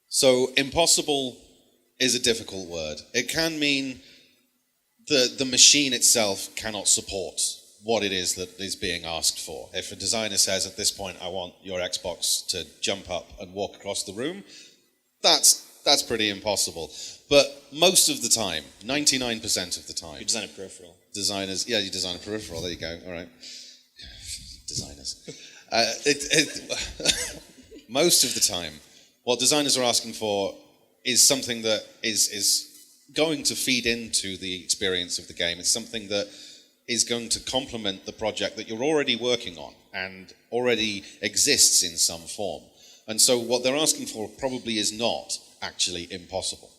So, impossible is a difficult word. It can mean the machine itself cannot support what it is that is being asked for. If a designer says at this point, I want your Xbox to jump up and walk across the room, that's pretty impossible. But most of the time, 99% of the time... You design a peripheral. Designers, yeah, you design a peripheral, there you go, all right. Designers. Most of the time, what designers are asking for is something that is going to feed into the experience of the game. It's something that is going to complement the project that you're already working on and already exists in some form. And so what they're asking for probably is not actually impossible.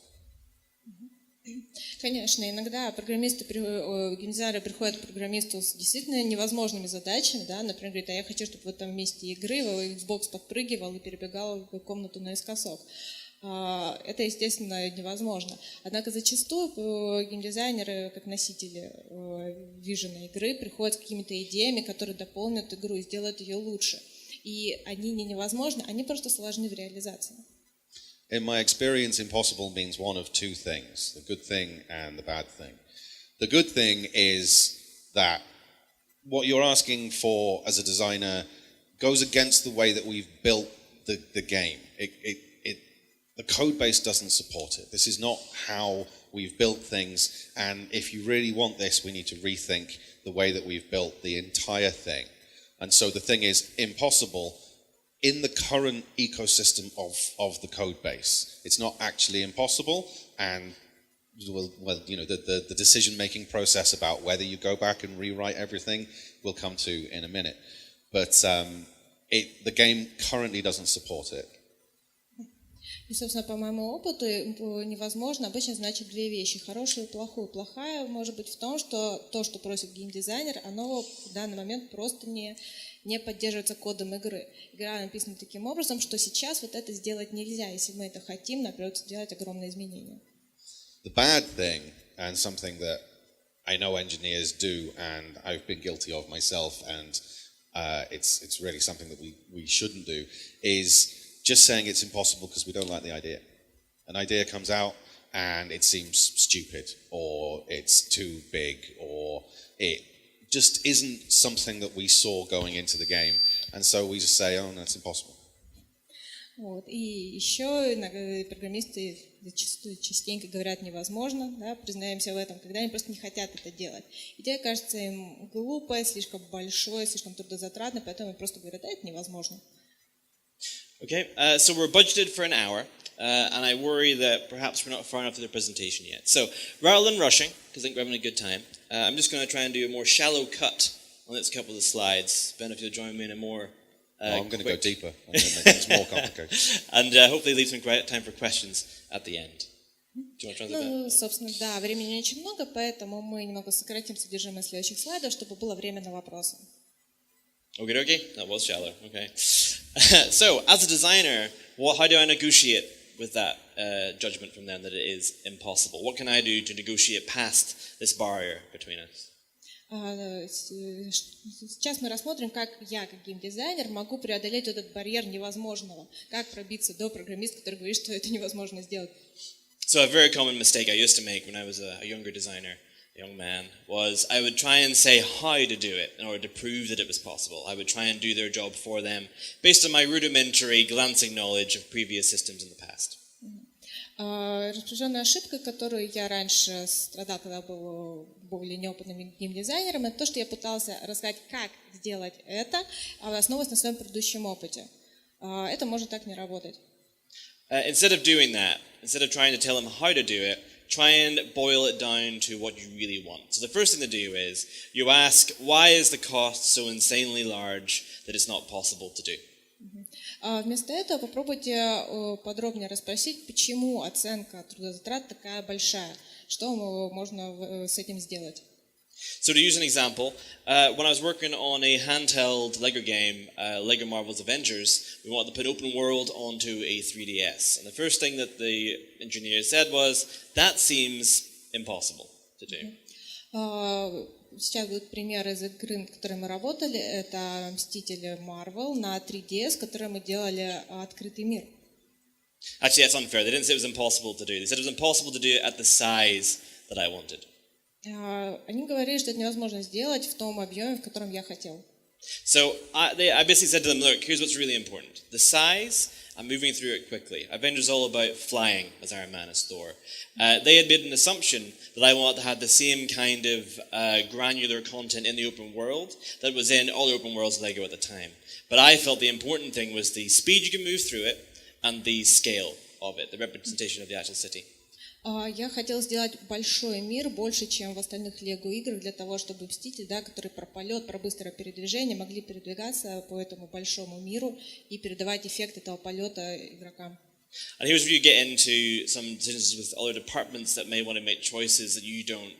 Конечно, иногда геймдизайнеры приходят к программисту с действительно невозможными задачами, да, например, говорит, а я хочу, чтобы в этом месте игры Xbox подпрыгивал и перебегал в комнату наискосок. Это, естественно, невозможно. Однако зачастую геймдизайнеры, как носители вижена игры, приходят с какими-то идеями, которые дополнят игру и сделают ее лучше. И они не невозможны, они просто сложны в реализации. In my experience, impossible means one of two things, the good thing and the bad thing. The good thing is that what you're asking for as a designer goes against the way that we've built the game. The code base doesn't support it. This is not how we've built things, and if you really want this, we need to rethink the way that we've built the entire thing. And so the thing is impossible in the current ecosystem of the code base. It's not actually impossible, and the decision-making process about whether you go back and rewrite everything we'll come to in a minute. But the game currently doesn't support it. И, собственно, по моему опыту, невозможно обычно значит две вещи. Хорошую и плохую. Плохая может быть в том, что то, что просит геймдизайнер, оно в данный момент просто не поддерживается кодом игры. Игра написана таким образом, что сейчас вот это сделать нельзя. Если мы это хотим, нам придется делать огромные изменения. The bad thing, and something that I know engineers do, and I've been guilty of myself, and it's really something that we shouldn't do, is just saying it's impossible because we don't like the idea. An idea comes out, and it seems stupid, or it's too big, or it just isn't something that we saw going into the game, and so we just say, oh, no, it's impossible. Вот. И еще программисты частенько говорят невозможно, да, признаемся в этом, когда они просто не хотят это делать. Идея кажется им глупой, слишком большой, слишком трудозатратной, поэтому они просто говорят, это невозможно. Okay, so we're budgeted for an hour, and I worry that perhaps we're not far enough through the presentation yet. So rather than rushing, because I think we're having a good time, I'm just going to try and do a more shallow cut on this couple of the slides. Ben, if you'll join me in a more I'm going to go deeper. I'm going to make things more complicated. And hopefully leave some time for questions at the end. Do you want to translate that? Ну, собственно, да, времени не очень много, поэтому мы немного сократим содержимое следующих слайдов, чтобы было время на вопросы. Okay, that was shallow. Okay. So, as a designer, how do I negotiate with that judgment from them that it is impossible? What can I do to negotiate past this barrier between us? Сейчас мы рассмотрим, как я, как геймдизайнер, могу преодолеть этот барьер невозможного, как пробиться до программиста, который говорит, что это невозможно сделать. So a very common mistake I used to make when I was a younger designer, a young man, was I would try and say how to do it in order to prove that it was possible. I would try and do their job for them based on my rudimentary, glancing knowledge of previous systems in the past. Распространенная ошибка, которую я раньше страдал, когда был более неопытным геймдизайнером, это то, что я пытался рассказать, как сделать это, основываясь на своем предыдущем опыте. Это может так не работать. Instead of doing that, instead of trying to tell them how to do it, try and boil it down to what you really want. So the first thing to do is you ask, why is the cost so insanely large that it's not possible to do? Вместо этого попробуйте подробнее расспросить, почему оценка трудозатрат такая большая, что можно с этим сделать. So to use an example, when I was working on a handheld Lego game, Lego Marvel's Avengers, we wanted to put an open world onto a 3DS. And the first thing that the engineer said was, that seems impossible to do. Сейчас будет пример из игры, над которой мы работали. Это «Мстители Marvel» на 3DS, который мы делали открытый мир. Actually, that's unfair. They didn't say it was impossible to do. They said it was impossible to do it at the size that I wanted. Они говорили, что это невозможно сделать в том объеме, в котором я хотел. So I basically said to them, look, here's what's really important. The size, I'm moving through it quickly. Avengers is all about flying, as Iron Man is Thor. They had made an assumption that I wanted to have the same kind of granular content in the open world that was in all the open worlds of Lego at the time. But I felt the important thing was the speed you can move through it and the scale of it, the representation of the actual city. Я хотел сделать большой мир, больше, чем в остальных Лего-играх, для того, чтобы Мстители, да, которые про полет, про быстрое передвижение, могли передвигаться по этому большому миру и передавать эффект этого полета игрокам. And here's where you get into some decisions with other departments that may want to make choices that you don't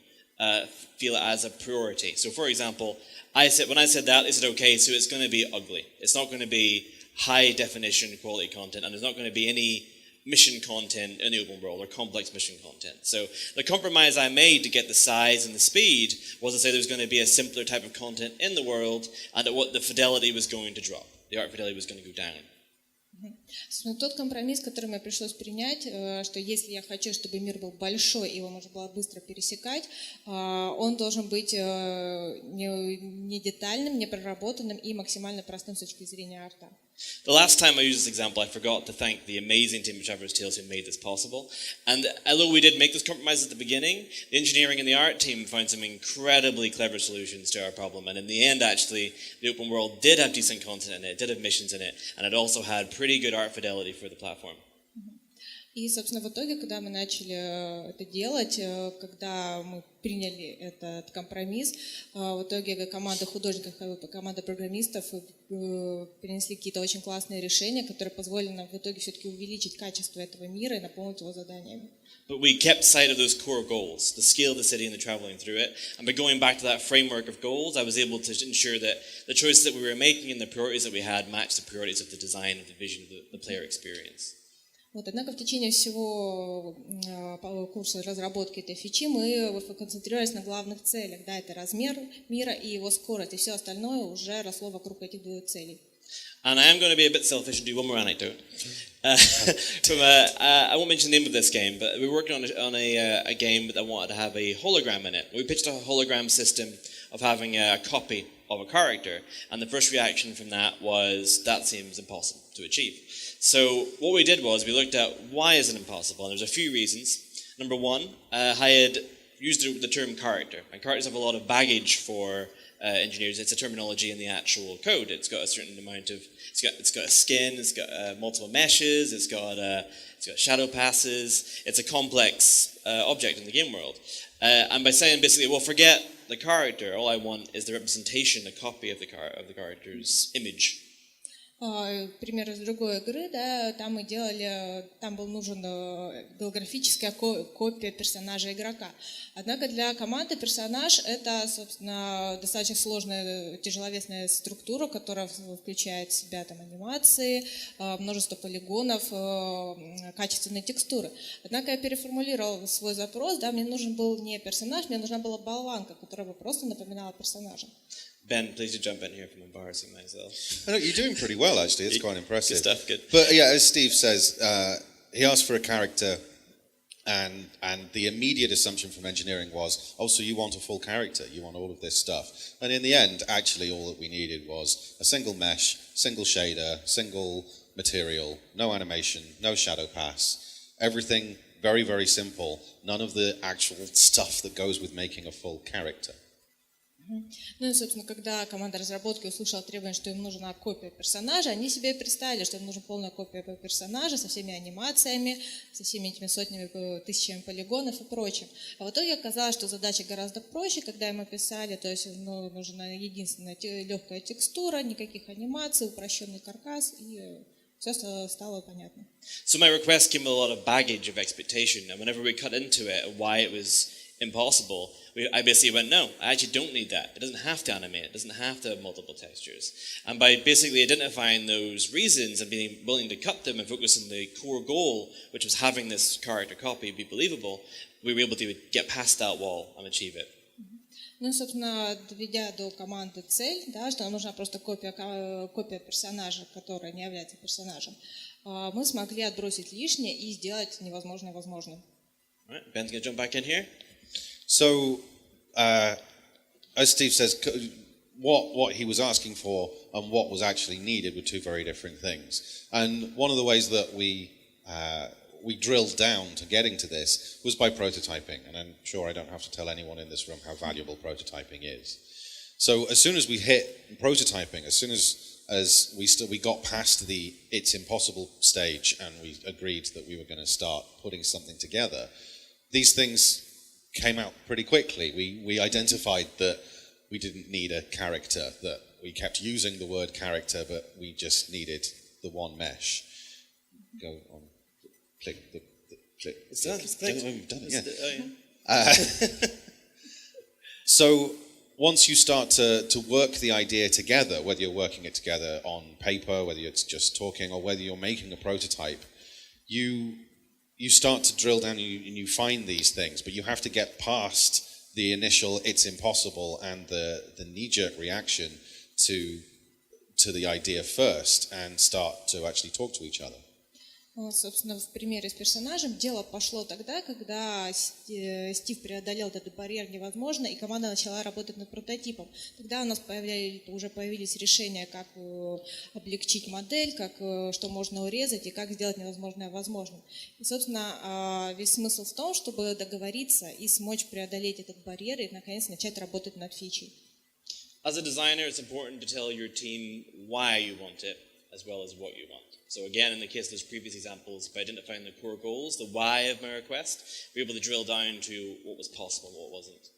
feel as a priority. So, for example, when I said that, I said, okay, so it's going to be ugly. It's not going to be high definition quality content, and there's not going to be any mission content in the open world or complex mission content. So the compromise I made to get the size and the speed was to say there was going to be a simpler type of content in the world and that what the fidelity was going to drop. The art fidelity was going to go down. Но тот компромисс, который мне пришлось принять, что если я хочу, чтобы мир был большой, и его можно было быстро пересекать, он должен быть не детальным, не проработанным и максимально простым с точки зрения арта. The last time I used this example, I forgot to thank the amazing team of Traverse Tales who made this possible. And although we did make those compromises at the beginning, the engineering and the art team found some incredibly clever solutions to our problem. And in the end, actually, the open world did have decent content in it, did have missions in it, and it also had pretty good art fidelity for the platform. И, собственно, в итоге, когда мы начали это делать, когда мы приняли этот компромисс, в итоге команда художников, команда программистов принесли какие-то очень классные решения, которые позволили нам в итоге все-таки увеличить качество этого мира и наполнить его заданиями. But we kept sight of those core goals, the scale of the city and the traveling through it. And by going back to that framework of goals, I was able to ensure that the choices that we were making and the priorities that we had matched the priorities of the design, of the vision, of the player experience. Вот, однако в течение всего курса разработки этой фичи мы концентрировались на главных целях. Да, это размер мира и его скорость, и все остальное уже росло вокруг этих двух целей. And I am going to be a bit selfish and do one more anecdote. I won't mention the name of this game, but we were working on a game that wanted to have a hologram in it. We pitched a hologram system of having a copy of a character, and the first reaction from that was, that seems impossible to achieve. So what we did was we looked at why is it impossible, and there's a few reasons. Number one, I had used the term character, and characters have a lot of baggage for engineers. It's a terminology in the actual code. It's got a certain amount of, it's got a skin, it's got multiple meshes, it's got shadow passes. It's a complex object in the game world. And by saying basically, well, forget the character, all I want is the representation, a copy of the character's image. Пример из другой игры, да, там мы делали, там был нужен голографическая копия персонажа игрока. Однако для команды персонаж это, собственно, достаточно сложная тяжеловесная структура, которая включает в себя там анимации, множество полигонов, качественные текстуры. Однако я переформулировал свой запрос, да, мне нужен был не персонаж, мне нужна была болванка, которая бы просто напоминала персонажа. Ben, please do jump in here if I'm embarrassing myself. I know, you're doing pretty well, actually. It's quite impressive. Good stuff, good. But yeah, as Steve says, he asked for a character, and the immediate assumption from engineering was, oh, so you want a full character, you want all of this stuff. And in the end, actually, all that we needed was a single mesh, single shader, single material, no animation, no shadow pass, everything very, very simple, none of the actual stuff that goes with making a full character. Ну и, собственно, когда команда разработки услышала требование, что им нужна копия персонажа, они себе представили, что им нужна полная копия персонажа со всеми анимациями, со всеми этими сотнями, тысячами полигонов и прочим. А в итоге оказалось, что задача гораздо проще, когда им описали, то есть нужна единственная легкая текстура, никаких анимаций, упрощенный каркас, и все стало понятно. So my request came with a lot of baggage of expectation, and whenever we cut into it, why it was impossible, I basically went, no, I actually don't need that. It doesn't have to animate, it doesn't have to have multiple textures. And by basically identifying those reasons and being willing to cut them and focus on the core goal, which was having this character copy be believable, we were able to get past that wall and achieve it. Ну, собственно, доведя до команды цель, да, что нам нужна просто копия персонажа, которая не является персонажем, мы смогли отбросить лишнее и сделать невозможное возможным. All right, Ben's going to jump back in here. So, as Steve says, what he was asking for and what was actually needed were two very different things. And one of the ways that we drilled down to getting to this was by prototyping. And I'm sure I don't have to tell anyone in this room how valuable prototyping is. So as soon as we hit prototyping, as soon as we got past the it's impossible stage and we agreed that we were going to start putting something together, these things came out pretty quickly. We identified that we didn't need a character, that we kept using the word character, but we just needed the one mesh. Go on, click the click. It's done. It's clicked. Oh, you've done it. Yeah. So once you start to work the idea together, whether you're working it together on paper, whether it's just talking, or whether you're making a prototype, you start to drill down and you find these things, but you have to get past the initial it's impossible and the knee-jerk reaction to the idea first and start to actually talk to each other. Собственно, в примере с персонажем дело пошло тогда, когда Стив преодолел этот барьер невозможно, и команда начала работать над прототипом. Тогда у нас уже появились решения, как облегчить модель, что можно урезать и как сделать невозможное возможным. И, собственно, весь смысл в том, чтобы договориться и смочь преодолеть этот барьер и, наконец, начать работать над фичей. As a designer, it's important to tell your team why you want it as well as what you want. So again, in the case of those previous examples, by identifying the core goals, the why of my request, we're able to drill down to what was possible and what wasn't.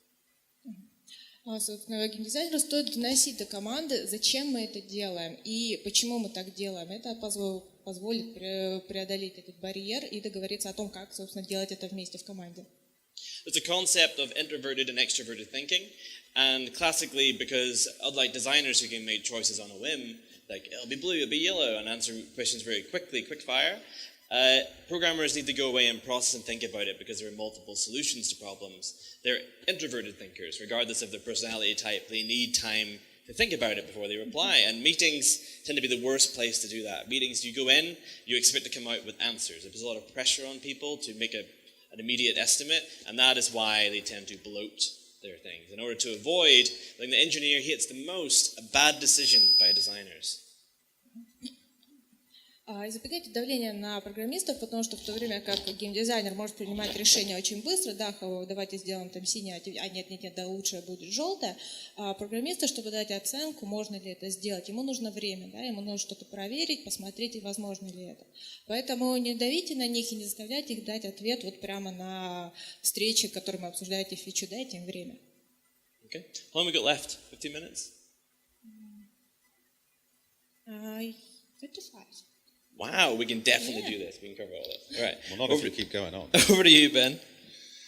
Собственно, геймдизайнеру стоит доносить до команды, зачем мы это делаем и почему мы так делаем. Это позволит преодолеть этот барьер и договориться о том, как, собственно, делать это вместе в команде. There's a concept of introverted and extroverted thinking, and classically, because unlike designers who can make choices on a whim, like it'll be blue, it'll be yellow, and answer questions very quickly, quick fire, programmers need to go away and process and think about it because there are multiple solutions to problems. They're introverted thinkers, regardless of their personality type. They need time to think about it before they reply. And meetings tend to be the worst place to do that. Meetings, you go in, you expect to come out with answers. There's a lot of pressure on people to make an immediate estimate, and that is why they tend to bloat their things. In order to avoid, like the engineer hates the most, a bad decision by designers. Избегайте давления на программистов, потому что в то время как геймдизайнер может принимать решения очень быстро, да, давайте сделаем там синее, а нет, да, лучше будет желтое, а программисты, чтобы дать оценку, можно ли это сделать, ему нужно время, да, ему нужно что-то проверить, посмотреть, и возможно ли это. Поэтому не давите на них и не заставляйте их дать ответ вот прямо на встрече, в которой вы обсуждаете фичу, дайте им время. Okay. How long have we got left? 15 minutes? 55. Wow, we can definitely do this. We can cover all this. All right. Well, not if we keep going on. Over to you, Ben,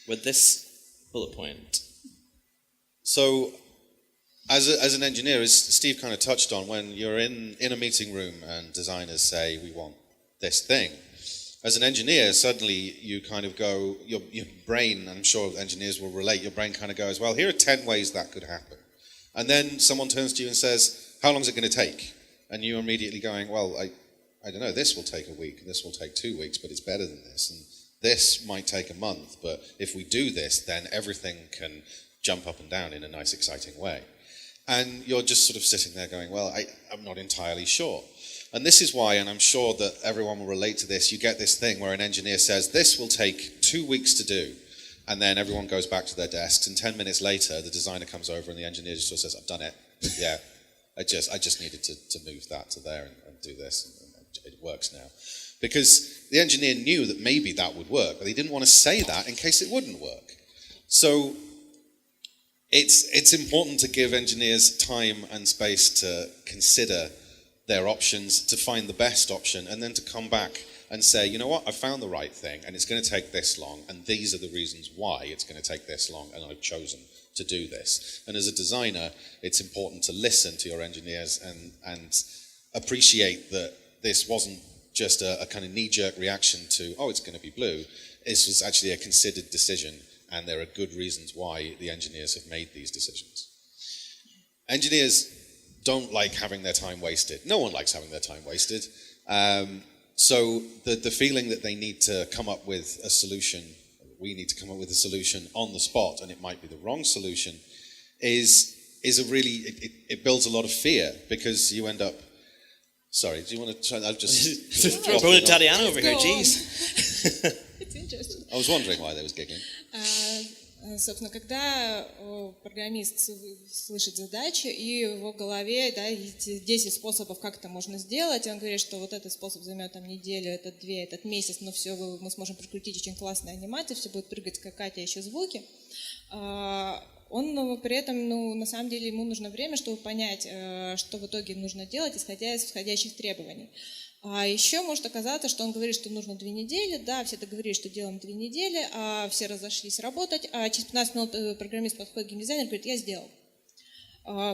with this bullet point. So, as an engineer, as Steve kind of touched on, when you're in a meeting room and designers say, we want this thing, as an engineer, suddenly you kind of go, your brain, I'm sure engineers will relate, your brain kind of goes, well, here are 10 ways that could happen. And then someone turns to you and says, how long is it going to take? And you're immediately going, well, I don't know, this will take a week, this will take 2 weeks, but it's better than this. And this might take a month, but if we do this, then everything can jump up and down in a nice, exciting way. And you're just sort of sitting there going, well, I'm not entirely sure. And this is why, and I'm sure that everyone will relate to this, you get this thing where an engineer says, this will take 2 weeks to do. And then everyone goes back to their desks, and 10 minutes later, the designer comes over and the engineer just sort of says, I've done it. Yeah, I just needed to move that to there and do this. It works now. Because the engineer knew that maybe that would work, but he didn't want to say that in case it wouldn't work. So it's important to give engineers time and space to consider their options, to find the best option, and then to come back and say, you know what, I found the right thing, and it's going to take this long, and these are the reasons why it's going to take this long, and I've chosen to do this. And as a designer, it's important to listen to your engineers and appreciate that this wasn't just a kind of knee-jerk reaction to, oh, it's going to be blue. This was actually a considered decision, and there are good reasons why the engineers have made these decisions. Engineers don't like having their time wasted. No one likes having their time wasted. So the feeling that they need to come up with a solution, we need to come up with a solution on the spot, and it might be the wrong solution, is a really, it builds a lot of fear, because you end up. Sorry, do you want to try? I've just Throw Italiano over here, jeez. It's interesting. I was wondering why they was giggling. Собственно, когда программист слышит задачу, и в его голове, да, есть 10 способов, как это можно сделать, он говорит, что вот этот способ займет там неделю, этот 2, этот месяц, но все, мы сможем прикрутить очень классные анимации, все будет прыгать, скакать, а еще звуки. Он при этом, на самом деле, ему нужно время, чтобы понять, что в итоге нужно делать, исходя из входящих требований. А еще может оказаться, что он говорит, что нужно 2 недели, да, все договорились, что делаем 2 недели, а все разошлись работать, а через 15 минут программист подходит к геймдизайнеру и говорит, я сделал.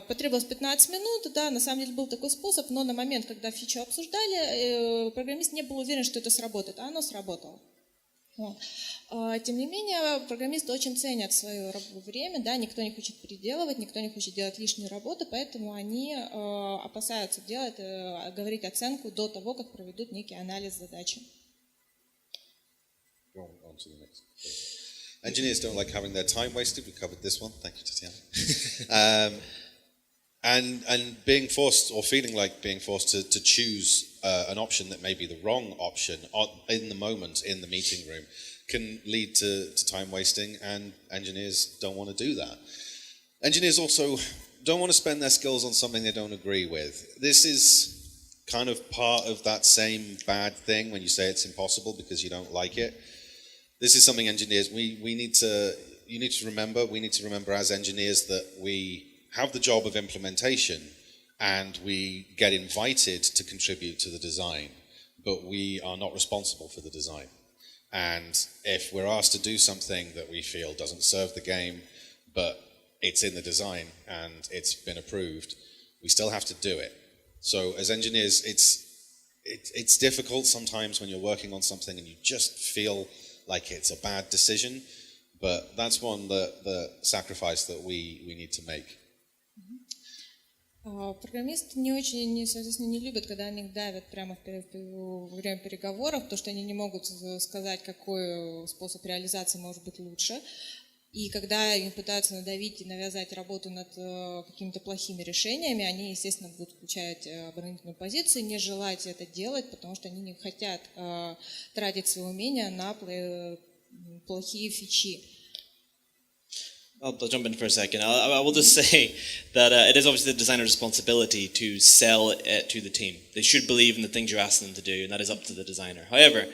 Потребовалось 15 минут, да, на самом деле был такой способ, но на момент, когда фичу обсуждали, программист не был уверен, что это сработает, а оно сработало. Тем не менее, программисты очень ценят свое время, да, никто не хочет переделывать, никто не хочет делать лишнюю работу, поэтому они опасаются говорить оценку до того, как проведут некий анализ задачи. Engineers don't like having their time wasted. We covered this one. Thank you, Tatiana. And being forced, or feeling like being forced to choose an option that may be the wrong option in the moment in the meeting room can lead to time wasting, and engineers don't want to do that. Engineers also don't want to spend their skills on something they don't agree with. This is kind of part of that same bad thing when you say it's impossible because you don't like it. This is something engineers, you need to remember as engineers that we have the job of implementation and we get invited to contribute to the design, but we are not responsible for the design. And if we're asked to do something that we feel doesn't serve the game, but it's in the design and it's been approved, we still have to do it. So as engineers, it's difficult sometimes when you're working on something and you just feel like it's a bad decision, but that's the sacrifice that we need to make. Программисты соответственно, не любят, когда они давят прямо во время переговоров, то, что они не могут сказать, какой способ реализации может быть лучше. И когда им пытаются надавить и навязать работу над какими-то плохими решениями, они, естественно, будут включать оборонительную позицию, не желать это делать, потому что они не хотят тратить свои умения на плохие фичи. I'll jump in for a second. I will just say that it is obviously the designer's responsibility to sell it to the team. They should believe in the things you're asking them to do, and that is up to the designer. However,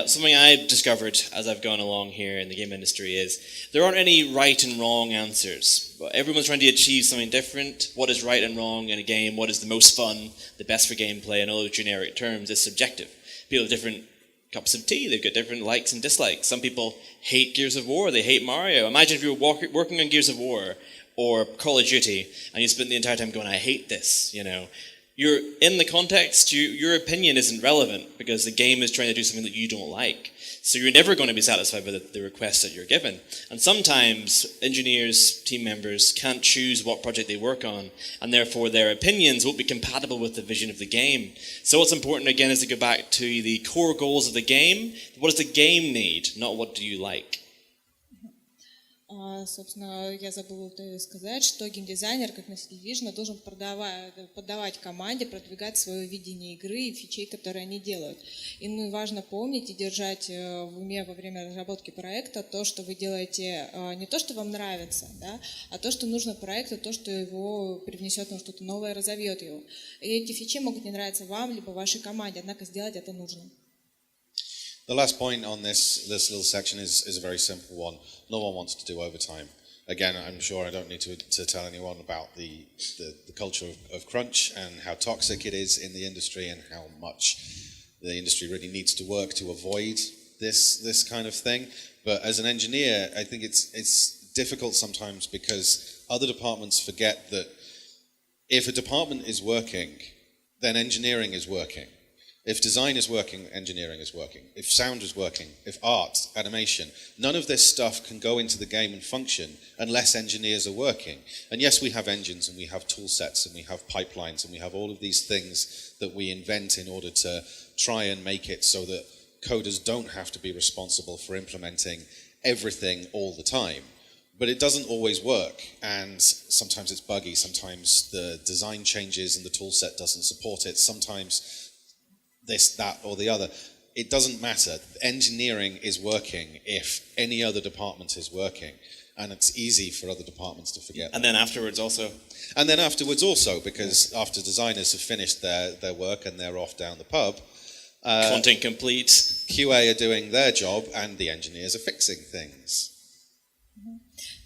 something I've discovered as I've gone along here in the game industry is there aren't any right and wrong answers. Everyone's trying to achieve something different. What is right and wrong in a game, what is the most fun, the best for gameplay, and all those generic terms is subjective. People have different cups of tea, they've got different likes and dislikes. Some people hate Gears of War, they hate Mario. Imagine if you were working on Gears of War or Call of Duty and you spent the entire time going, I hate this, you know. You're in the context, your opinion isn't relevant because the game is trying to do something that you don't like. So you're never going to be satisfied with the requests that you're given. And sometimes engineers, team members can't choose what project they work on, and therefore their opinions won't be compatible with the vision of the game. So what's important again is to go back to the core goals of the game. What does the game need, not what do you like? Собственно, я забыла сказать, что геймдизайнер, как носитель вижена, должен подавать команде, продвигать свое видение игры и фичей, которые они делают. И важно помнить и держать в уме во время разработки проекта то, что вы делаете, не то, что вам нравится, да, а то, что нужно проекту, то, что его привнесет вам что-то новое, разовьет его. И эти фичи могут не нравиться вам, либо вашей команде, однако сделать это нужно. The last point on this little section is a very simple one. No one wants to do overtime. Again, I'm sure I don't need to tell anyone about the culture of crunch and how toxic it is in the industry and how much the industry really needs to work to avoid this kind of thing. But as an engineer, I think it's difficult sometimes because other departments forget that if a department is working, then engineering is working. If design is working, engineering is working. If sound is working, if art, animation, none of this stuff can go into the game and function unless engineers are working. And yes, we have engines and we have tool sets and we have pipelines and we have all of these things that we invent in order to try and make it so that coders don't have to be responsible for implementing everything all the time. But it doesn't always work, and sometimes it's buggy, sometimes the design changes and the tool set doesn't support it, sometimes this, that, or the other. It doesn't matter. Engineering is working if any other department is working, and it's easy for other departments to forget. And then afterwards also. And then afterwards also, because after designers have finished their work and they're off down the pub, content complete. QA are doing their job and the engineers are fixing things.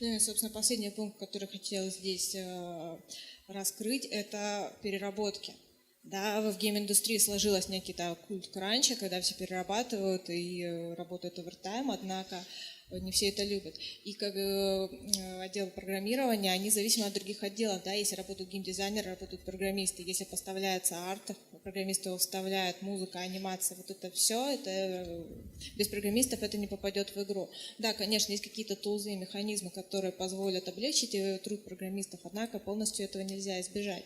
Ну и, собственно, последний пункт, который хотела здесь раскрыть, это переработки. Да, в гейм-индустрии сложилось некий культ кранча, когда все перерабатывают и работают овертайм, однако не все это любят. И как отдел программирования, они зависимы от других отделов. Да? Если работают геймдизайнеры, работают программисты. Если поставляется арт, программисты его вставляют, музыка, анимация, вот это все, это, без программистов это не попадет в игру. Да, конечно, есть какие-то тулзы и механизмы, которые позволят облегчить труд программистов, однако полностью этого нельзя избежать.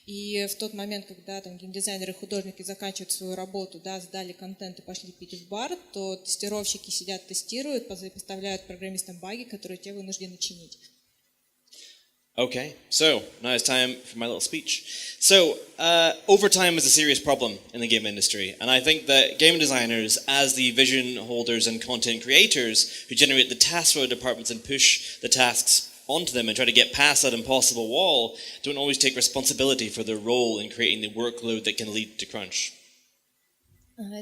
И в тот момент, когда там геймдизайнеры и художники заканчивают свою работу, да, сдали контент и пошли пить в бар, то тестировщики сидят, тестируют, поставляют программистам баги, которые те вынуждены чинить. Okay, so now it's time for my little speech. So, overtime is a serious problem in the game industry, and I think that game designers, as the vision holders and content creators who generate the tasks for the departments and push the tasks onto them and try to get past that impossible wall, don't always take responsibility for their role in creating the workload that can lead to crunch.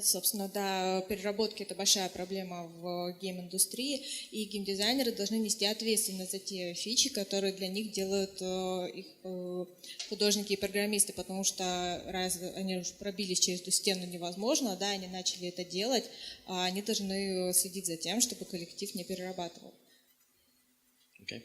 Собственно, да, переработки – это большая проблема в гейм-индустрии, и геймдизайнеры должны нести ответственность за те фичи, которые для них делают их художники и программисты, потому что раз они уже пробились через эту стену невозможно, да, они начали это делать, они должны следить за тем, чтобы коллектив не перерабатывал. Okay.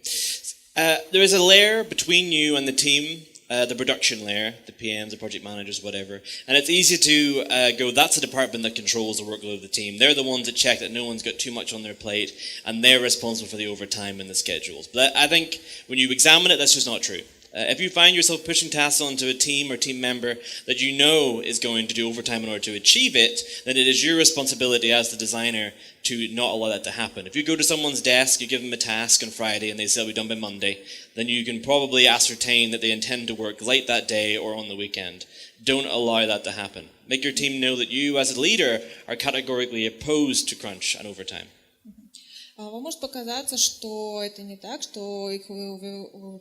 There is a layer between you and the team, the production layer, the PMs, the project managers, whatever. And it's easy to go, that's the department that controls the workload of the team. They're the ones that check that no one's got too much on their plate, and they're responsible for the overtime and the schedules. But I think when you examine it, that's just not true. If you find yourself pushing tasks onto a team or team member that you know is going to do overtime in order to achieve it, then it is your responsibility as the designer to not allow that to happen. If you go to someone's desk, you give them a task on Friday and they say it'll be done by Monday, then you can probably ascertain that they intend to work late that day or on the weekend. Don't allow that to happen. Make your team know that you as a leader are categorically opposed to crunch and overtime. Вам может показаться, что это не так, что их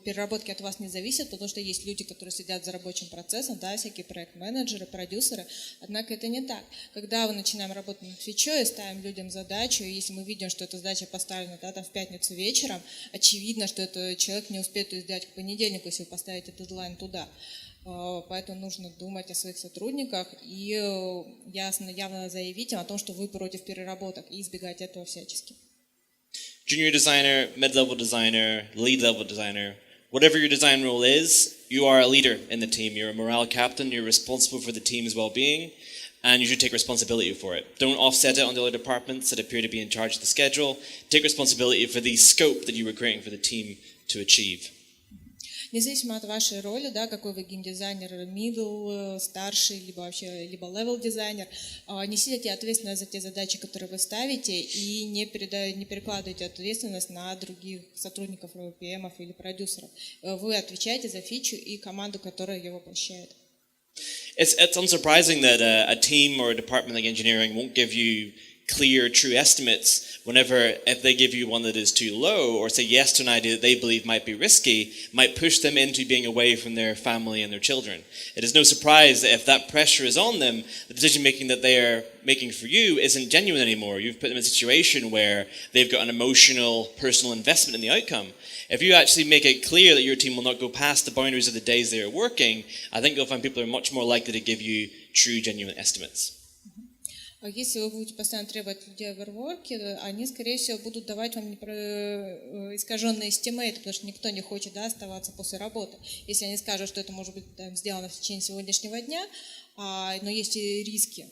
переработки от вас не зависят, потому что есть люди, которые сидят за рабочим процессом, да, всякие проект-менеджеры, продюсеры, однако это не так. Когда мы начинаем работать над фичой, ставим людям задачу, и если мы видим, что эта задача поставлена, да, там, в пятницу вечером, очевидно, что этот человек не успеет ее сделать к понедельнику, если вы поставите дедлайн туда. Поэтому нужно думать о своих сотрудниках и явно заявить им о том, что вы против переработок, и избегать этого всячески. Junior designer, mid-level designer, lead-level designer, whatever your design role is, you are a leader in the team. You're a morale captain. You're responsible for the team's well-being, and you should take responsibility for it. Don't offset it on the other departments that appear to be in charge of the schedule. Take responsibility for the scope that you were creating for the team to achieve. Независимо от вашей роли, да, какой вы геймдизайнер, middle, старший, либо вообще либо level дизайнер, несите ответственность за те задачи, которые вы ставите, и не перекладывайте ответственность на других сотрудников, PM или продюсеров. Вы отвечаете за фичу и команду, которая ее воплощает. It's unsurprising that a team or a department like engineering won't give you clear, true estimates if they give you one that is too low or say yes to an idea that they believe might be risky, might push them into being away from their family and their children. It is no surprise that if that pressure is on them, the decision making that they are making for you isn't genuine anymore. You've put them in a situation where they've got an emotional, personal investment in the outcome. If you actually make it clear that your team will not go past the boundaries of the days they are working, I think you'll find people are much more likely to give you true, genuine estimates. Если вы будете постоянно требовать от людей оверворки, они, скорее всего, будут давать вам искаженные эстимейты, потому что никто не хочет, да, оставаться после работы. Если они скажут, что это может быть там сделано в течение сегодняшнего дня, но есть и риски.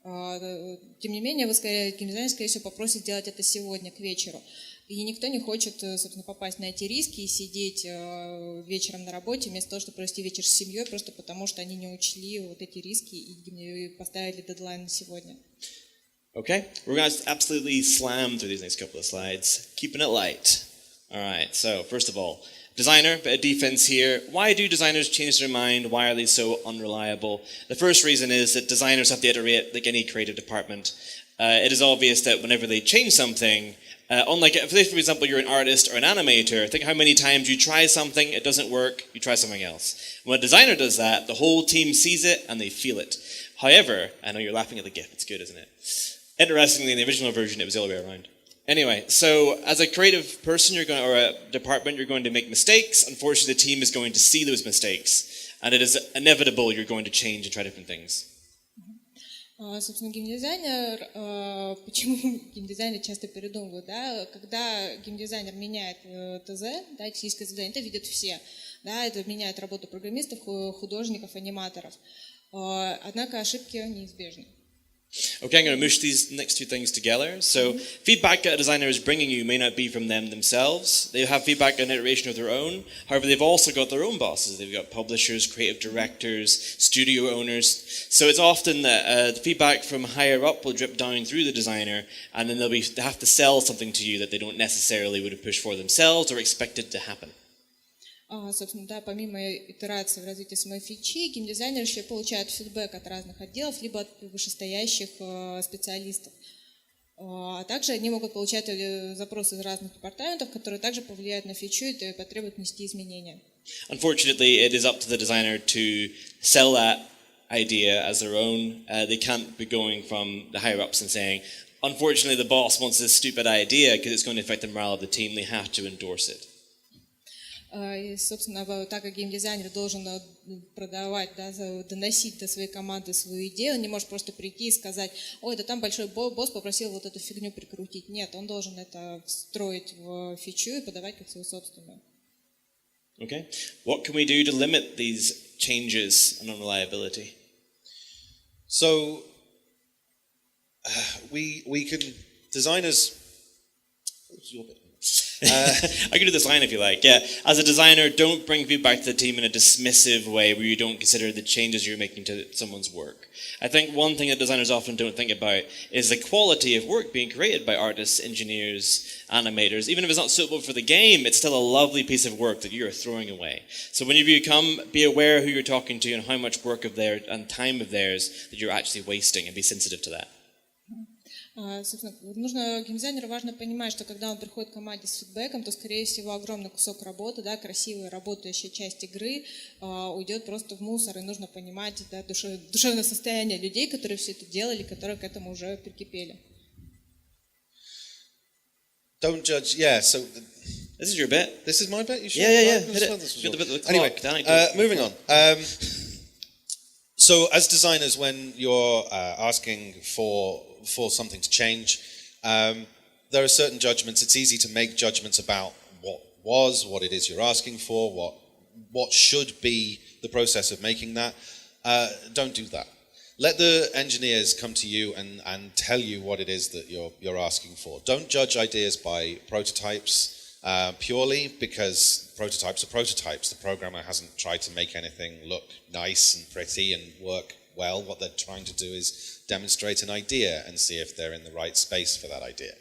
Тем не менее, геймдизайнер, скорее всего, попросит сделать это сегодня, к вечеру. И никто не хочет, собственно, попасть на эти риски и сидеть вечером на работе, вместо того, чтобы провести вечер с семьей, просто потому что они не учли вот эти риски и поставили дедлайн на сегодня. Okay, we're going to absolutely slam through these next couple of slides, keeping it light. All right, so first of all, designer, bit of defense here. Why do designers change their mind? Why are they so unreliable? The first reason is that designers have to iterate like any creative department. It is obvious that whenever they change something, unlike if, for example, you're an artist or an animator, think how many times you try something, it doesn't work, you try something else. When a designer does that, the whole team sees it and they feel it. However, I know you're laughing at the GIF, it's good, isn't it? Interestingly, in the original version, it was the other way around. Anyway, so as a creative person or a department, you're going to make mistakes. Unfortunately, the team is going to see those mistakes, and it is inevitable you're going to change and try different things. Собственно, геймдизайнер, почему геймдизайнеры часто передумывают, да, когда геймдизайнер меняет ТЗ, да, техническое задание, это видят все, да, это меняет работу программистов, художников, аниматоров, однако ошибки неизбежны. Okay, I'm going to mush these next two things together. So, feedback a designer is bringing you may not be from them themselves. They have feedback and iteration of their own. However, they've also got their own bosses. They've got publishers, creative directors, studio owners. So it's often that the feedback from higher up will drip down through the designer, and then they have to sell something to you that they don't necessarily would have pushed for themselves or expected to happen. Собственно, да, помимо итерации в развитии самой фичи, геймдизайнеры еще получают фидбэк от разных отделов, либо от вышестоящих специалистов. А также они могут получать запросы из разных департаментов, которые также повлияют на фичу и потребуют внести изменения. Unfortunately, it is up to the designer to sell that idea as their own. They can't be going from the higher ups and saying, unfortunately, the boss wants this stupid idea because it's going to affect the morale of the team. They have to endorse it. И, собственно, так как геймдизайнер должен продавать, да, доносить до своей команды свою идею, он не может просто прийти и сказать, ой, да там большой босс попросил вот эту фигню прикрутить. Нет, он должен это встроить в фичу и подавать как свою собственную. Okay. What can we do to limit these changes and unreliability? So we can designers. I can do this line if you like. Yeah, as a designer, don't bring feedback to the team in a dismissive way where you don't consider the changes you're making to someone's work. I think one thing that designers often don't think about is the quality of work being created by artists, engineers, animators. Even if it's not suitable for the game, it's still a lovely piece of work that you're throwing away. So whenever you come, be aware who you're talking to and how much work of theirs and time of theirs that you're actually wasting, and be sensitive to that. Собственно, нужно геймдизайнеру важно понимать, что когда он приходит к команде с фидбэком, то, скорее всего, огромный кусок работы, да, красивая работающая часть игры уйдет просто в мусор, и нужно понимать, да, душевное состояние людей, которые все это делали, которые к этому уже прикипели. Don't judge. Yeah. So This is your bit. this is my bet. You sure? Yeah. Oh, Hit it. this was Get the yours. bit of the Anyway, clock, Danny. moving on. So, as designers, when you're asking for something to change, there are certain judgments. It's easy to make judgments about what it is you're asking for, what should be the process of making that. Don't do that. Let the engineers come to you and tell you what it is that you're asking for. Don't judge ideas by prototypes purely because prototypes are prototypes. The programmer hasn't tried to make anything look nice and pretty and work well. What they're trying to do is demonstrate an idea and see if they're in the right space for that idea.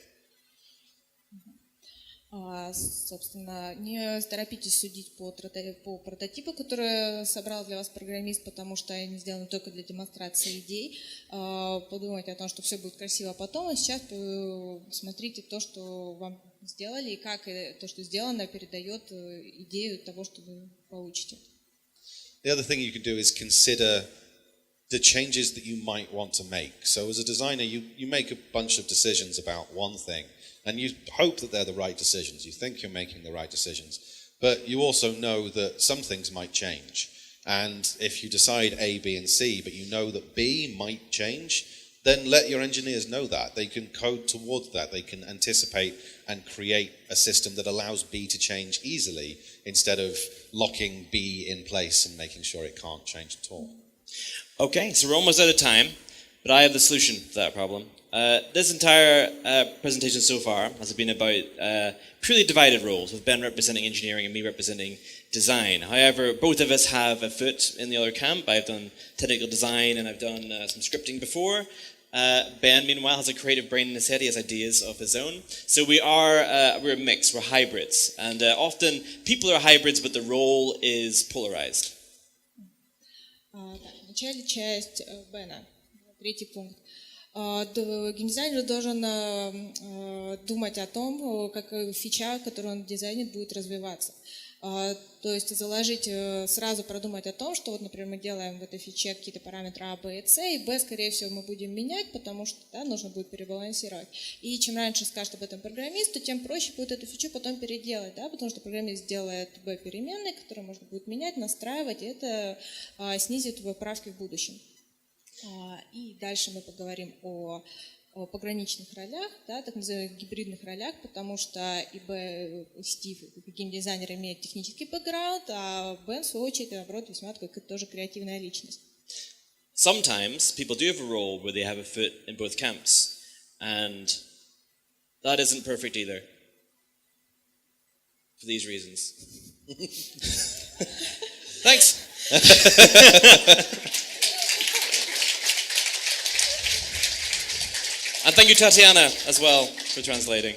Собственно, не торопитесь судить по прототипу, который собрал для вас программист, потому что они сделаны только для демонстрации идей. Подумайте о том, что все будет красиво потом, а сейчас смотрите то, что вам сделали, и как то, что сделано, передает идею того, что вы получите. The other thing you can do is consider the changes that you might want to make. So as a designer, you make a bunch of decisions about one thing, and you hope that they're the right decisions. You think you're making the right decisions, but you also know that some things might change. And if you decide A, B, and C, but you know that B might change, then let your engineers know that. They can code towards that. They can anticipate and create a system that allows B to change easily instead of locking B in place and making sure it can't change at all. Okay, so we're almost out of time, but I have the solution to that problem. This entire presentation so far has been about purely divided roles, with Ben representing engineering and me representing design. However, both of us have a foot in the other camp. I've done technical design and I've done some scripting before. Ben, meanwhile, has a creative brain in his head. He has ideas of his own. So we're a mix, we're hybrids. And often people are hybrids, but the role is polarized. Вначале часть Бэна, третий пункт. Геймдизайнер должен думать о том, как фича, которую он дизайнит, будет развиваться. То есть заложить, сразу продумать о том, что вот, например, мы делаем в этой фиче какие-то параметры А, Б и С, и Б, скорее всего, мы будем менять, потому что нужно будет перебалансировать. И чем раньше скажет об этом программист, то тем проще будет эту фичу потом переделать, потому что программист сделает Б переменной, которые можно будет менять, настраивать, и это снизит поправки в будущем. И дальше мы поговорим о пограничных ролях, так называемых гибридных ролях, потому что и Стив, как геймдизайнер, имеет технический бэкграунд, а Бэн, в свою очередь, наоборот, весьма такой тоже креативная личность. Sometimes people do have a role where they have a foot in both camps, and that isn't perfect either, for these reasons. Thanks. And thank you, Tatiana, as well, for translating.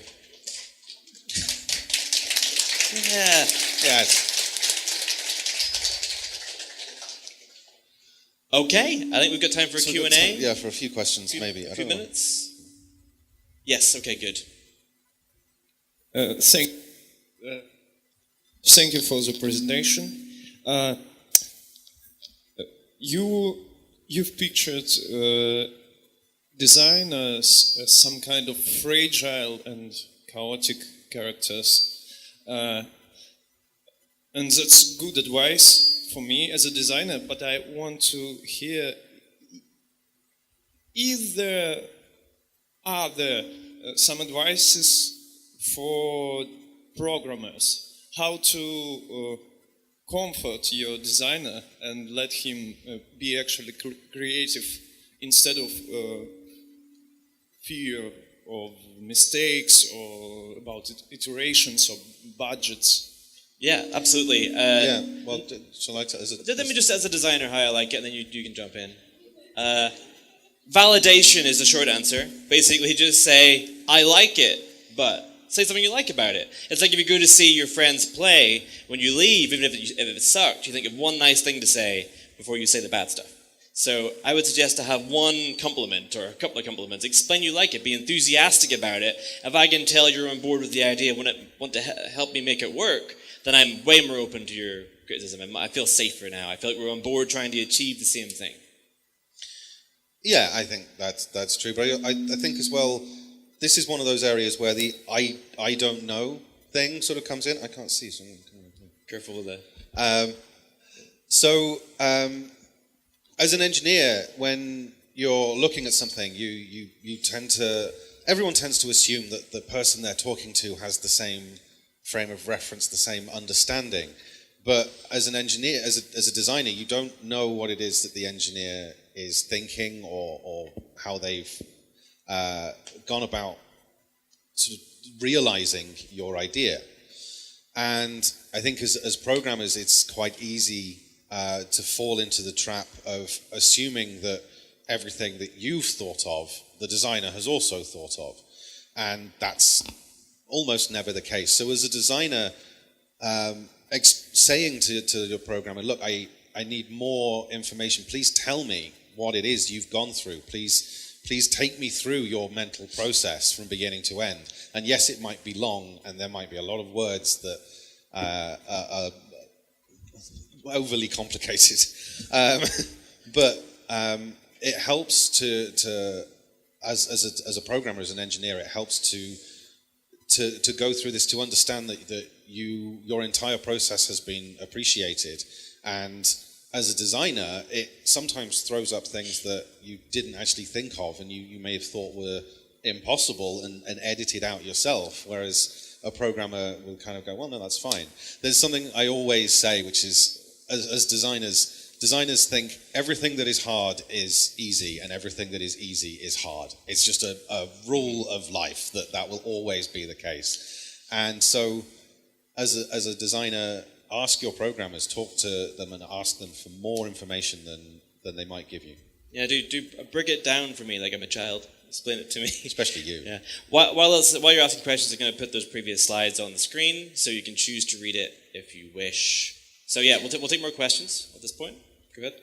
Yeah. Yes. Okay, I think we've got time for a So Q&A. we've got time, yeah, for a few questions, maybe. A few minutes. Yes, okay, good. Thank you for the presentation. You've pictured design as some kind of fragile and chaotic characters, and that's good advice for me as a designer. But I want to hear: are there some advices for programmers how to comfort your designer and let him be actually creative instead of fear of mistakes or about iterations or budgets. Yeah, absolutely. Yeah, well, shall I Let me just, as a designer, how I like it, and then you can jump in. Validation is the short answer. Basically, just say, I like it, but say something you like about it. It's like if you go to see your friends play, when you leave, even if it sucked, you think of one nice thing to say before you say the bad stuff. So I would suggest to have one compliment or a couple of compliments. Explain you like it. Be enthusiastic about it. If I can tell you're on board with the idea, want to help me make it work, then I'm way more open to your criticism. I feel safer now. I feel like we're on board trying to achieve the same thing. Yeah, I think that's true. But I think as well, this is one of those areas where the I don't know thing sort of comes in. I can't see, so Careful with that. As an engineer, when you're looking at something, everyone tends to assume that the person they're talking to has the same frame of reference, the same understanding. But as an engineer, as a designer, you don't know what it is that the engineer is thinking or how they've gone about sort of realizing your idea. And I think as programmers, it's quite easy to fall into the trap of assuming that everything that you've thought of, the designer has also thought of. And that's almost never the case. So as a designer, saying to your programmer, look, I need more information. Please tell me what it is you've gone through. Please take me through your mental process from beginning to end. And yes, it might be long, and there might be a lot of words that are overly complicated. But it helps to as a programmer, as an engineer, it helps to go through this, to understand that your entire process has been appreciated. And as a designer, it sometimes throws up things that you didn't actually think of and you may have thought were impossible and edited out yourself, whereas a programmer will kind of go, well, no, that's fine. There's something I always say, which is, as designers think everything that is hard is easy and everything that is easy is hard. It's just a rule of life that will always be the case. And so as a designer, ask your programmers, talk to them and ask them for more information than they might give you. Yeah, do break it down for me like I'm a child. Explain it to me. Especially you. Yeah. While you're asking questions, I'm going to put those previous slides on the screen so you can choose to read it if you wish. So yeah, we'll take more questions at this point. Go ahead.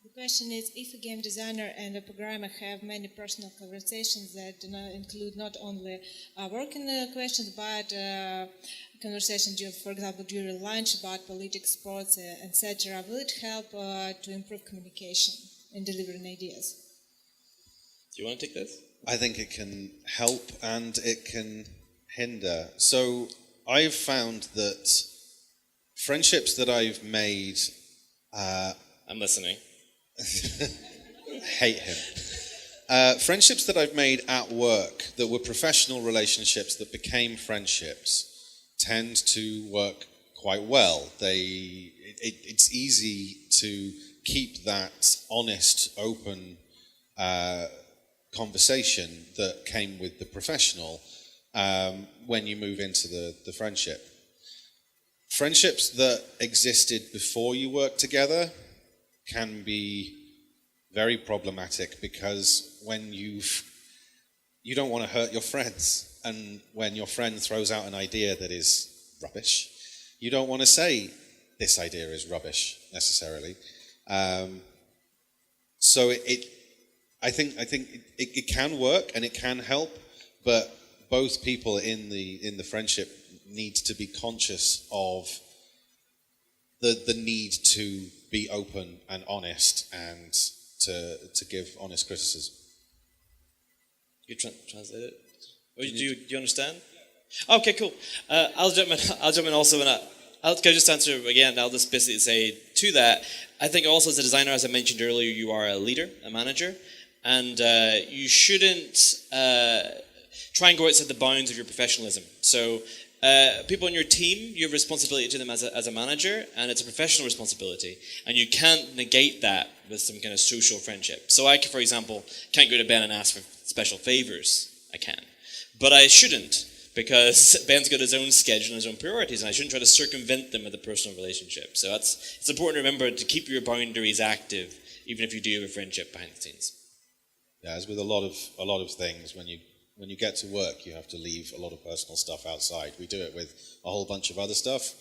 The question is, if a game designer and a programmer have many personal conversations that do not include not only working questions, but conversations, for example, during lunch about politics, sports, etc., will it help to improve communication and delivering ideas? Do you want to take this? I think it can help and it can hinder. So I've found that friendships that I've made... I'm listening. Hate him. Friendships that I've made at work that were professional relationships that became friendships tend to work quite well. It's easy to keep that honest, open conversation that came with the professional when you move into the friendship. Friendships that existed before you worked together can be very problematic, because when you don't want to hurt your friends, and when your friend throws out an idea that is rubbish, you don't want to say this idea is rubbish necessarily. So I think it can work and it can help, but both people in the friendship need to be conscious of the need to be open and honest and to give honest criticism. You translate it? Oh, do you understand? Okay, cool. I'll jump in also. I'll just answer again. I'll just basically say to that, I think also as a designer, as I mentioned earlier, you are a leader, a manager, and you shouldn't try and go outside the bounds of your professionalism. So people on your team, you have responsibility to them as a manager, and it's a professional responsibility, and you can't negate that with some kind of social friendship. So I, for example, can't go to Ben and ask for special favors. I can. But I shouldn't, because Ben's got his own schedule and his own priorities, and I shouldn't try to circumvent them with a personal relationship. So it's important to remember to keep your boundaries active, even if you do have a friendship behind the scenes. Yeah, as with a lot of things, when you get to work, you have to leave a lot of personal stuff outside. We do it with a whole bunch of other stuff.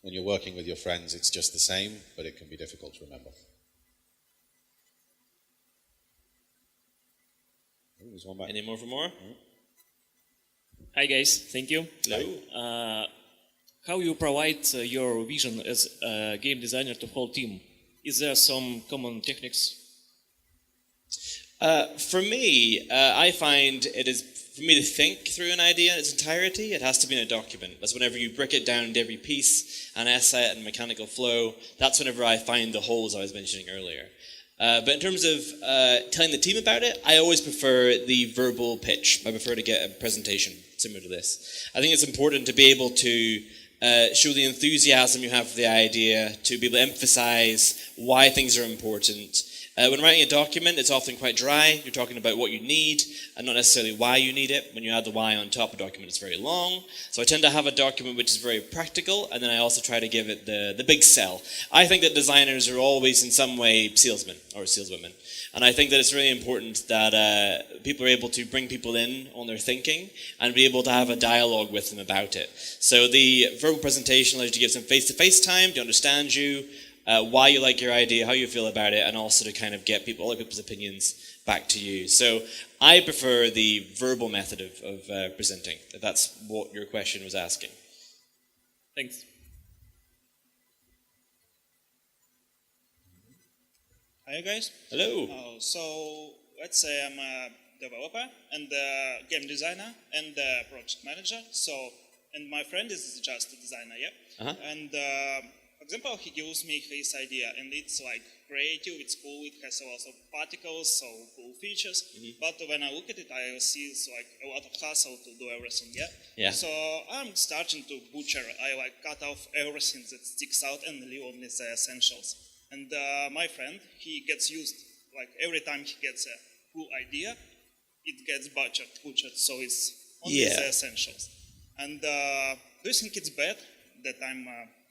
When you're working with your friends, it's just the same, but it can be difficult to remember. Oh, there's one back. Any more for more? Hi guys, thank you. Hello. How you provide your vision as a game designer to whole team? Is there some common techniques? For me, I find it is, for me to think through an idea in its entirety, it has to be in a document. That's whenever you break it down into every piece, and essay it and mechanical flow, that's whenever I find the holes I was mentioning earlier. But in terms of telling the team about it, I always prefer the verbal pitch. I prefer to get a presentation similar to this. I think it's important to be able to show the enthusiasm you have for the idea, to be able to emphasize why things are important. When writing a document, it's often quite dry. You're talking about what you need and not necessarily why you need it. When you add the why on top, a document is very long. So I tend to have a document which is very practical, and then I also try to give it the big sell. I think that designers are always in some way salesmen or saleswomen. And I think that it's really important that people are able to bring people in on their thinking and be able to have a dialogue with them about it. So the verbal presentation allows you to give some face-to-face time to understand you, why you like your idea, how you feel about it, and also to kind of get all people's opinions back to you. So I prefer the verbal method of presenting, if that's what your question was asking. Thanks. Hi guys. Hello. So let's say I'm a developer and a game designer and a project manager. And my friend is just a designer, yeah. Uh-huh. And for example, he gives me his idea, and it's like creative, it's cool, it has a lot of particles, so cool features. Mm-hmm. But when I look at it, I see it's like a lot of hassle to do everything, yeah. Yeah. So I'm starting to butcher. I like cut off everything that sticks out and leave only the essentials. And my friend, he gets used, like every time he gets a cool idea, it gets butchered, so it's only the essentials. And do you think it's bad that I'm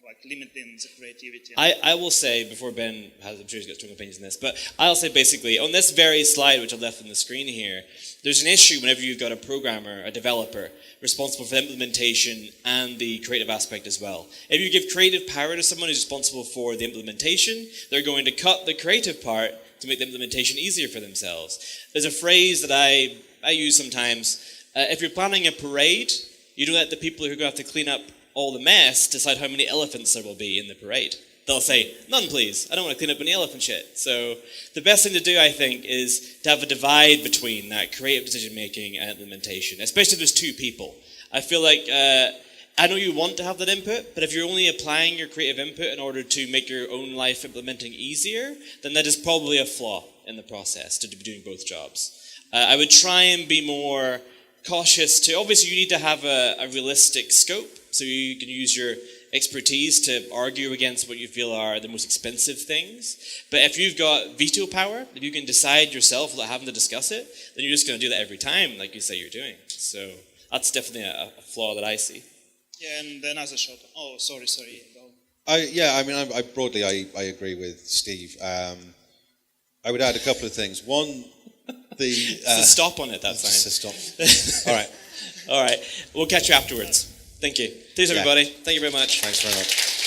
like limiting the creativity? I will say, before Ben has, I'm sure he's got strong opinions on this, but I'll say basically, on this very slide, which I've left on the screen here, there's an issue whenever you've got a programmer, a developer, responsible for the implementation and the creative aspect as well. If you give creative power to someone who's responsible for the implementation, they're going to cut the creative part to make the implementation easier for themselves. There's a phrase that I use sometimes. If you're planning a parade, you don't let the people who are going to have to clean up all the mess decide how many elephants there will be in the parade. They'll say, none please, I don't want to clean up any elephant shit. So the best thing to do, I think, is to have a divide between that creative decision making and implementation, especially if there's two people. I feel like, I know you want to have that input, but if you're only applying your creative input in order to make your own life implementing easier, then that is probably a flaw in the process to be doing both jobs. I would try and be more cautious to, obviously you need to have a realistic scope, so you can use your expertise to argue against what you feel are the most expensive things. But if you've got veto power, if you can decide yourself without having to discuss it, then you're just going to do that every time, like you say you're doing. So that's definitely a flaw that I see. Yeah, and another shot. Oh, sorry. Go. I broadly agree with Steve. I would add a couple of things. One, So stop on it, that sign. Stop. All right. All right. We'll catch you afterwards. Thank you. Thanks, everybody. Thank you very much. Thanks very much.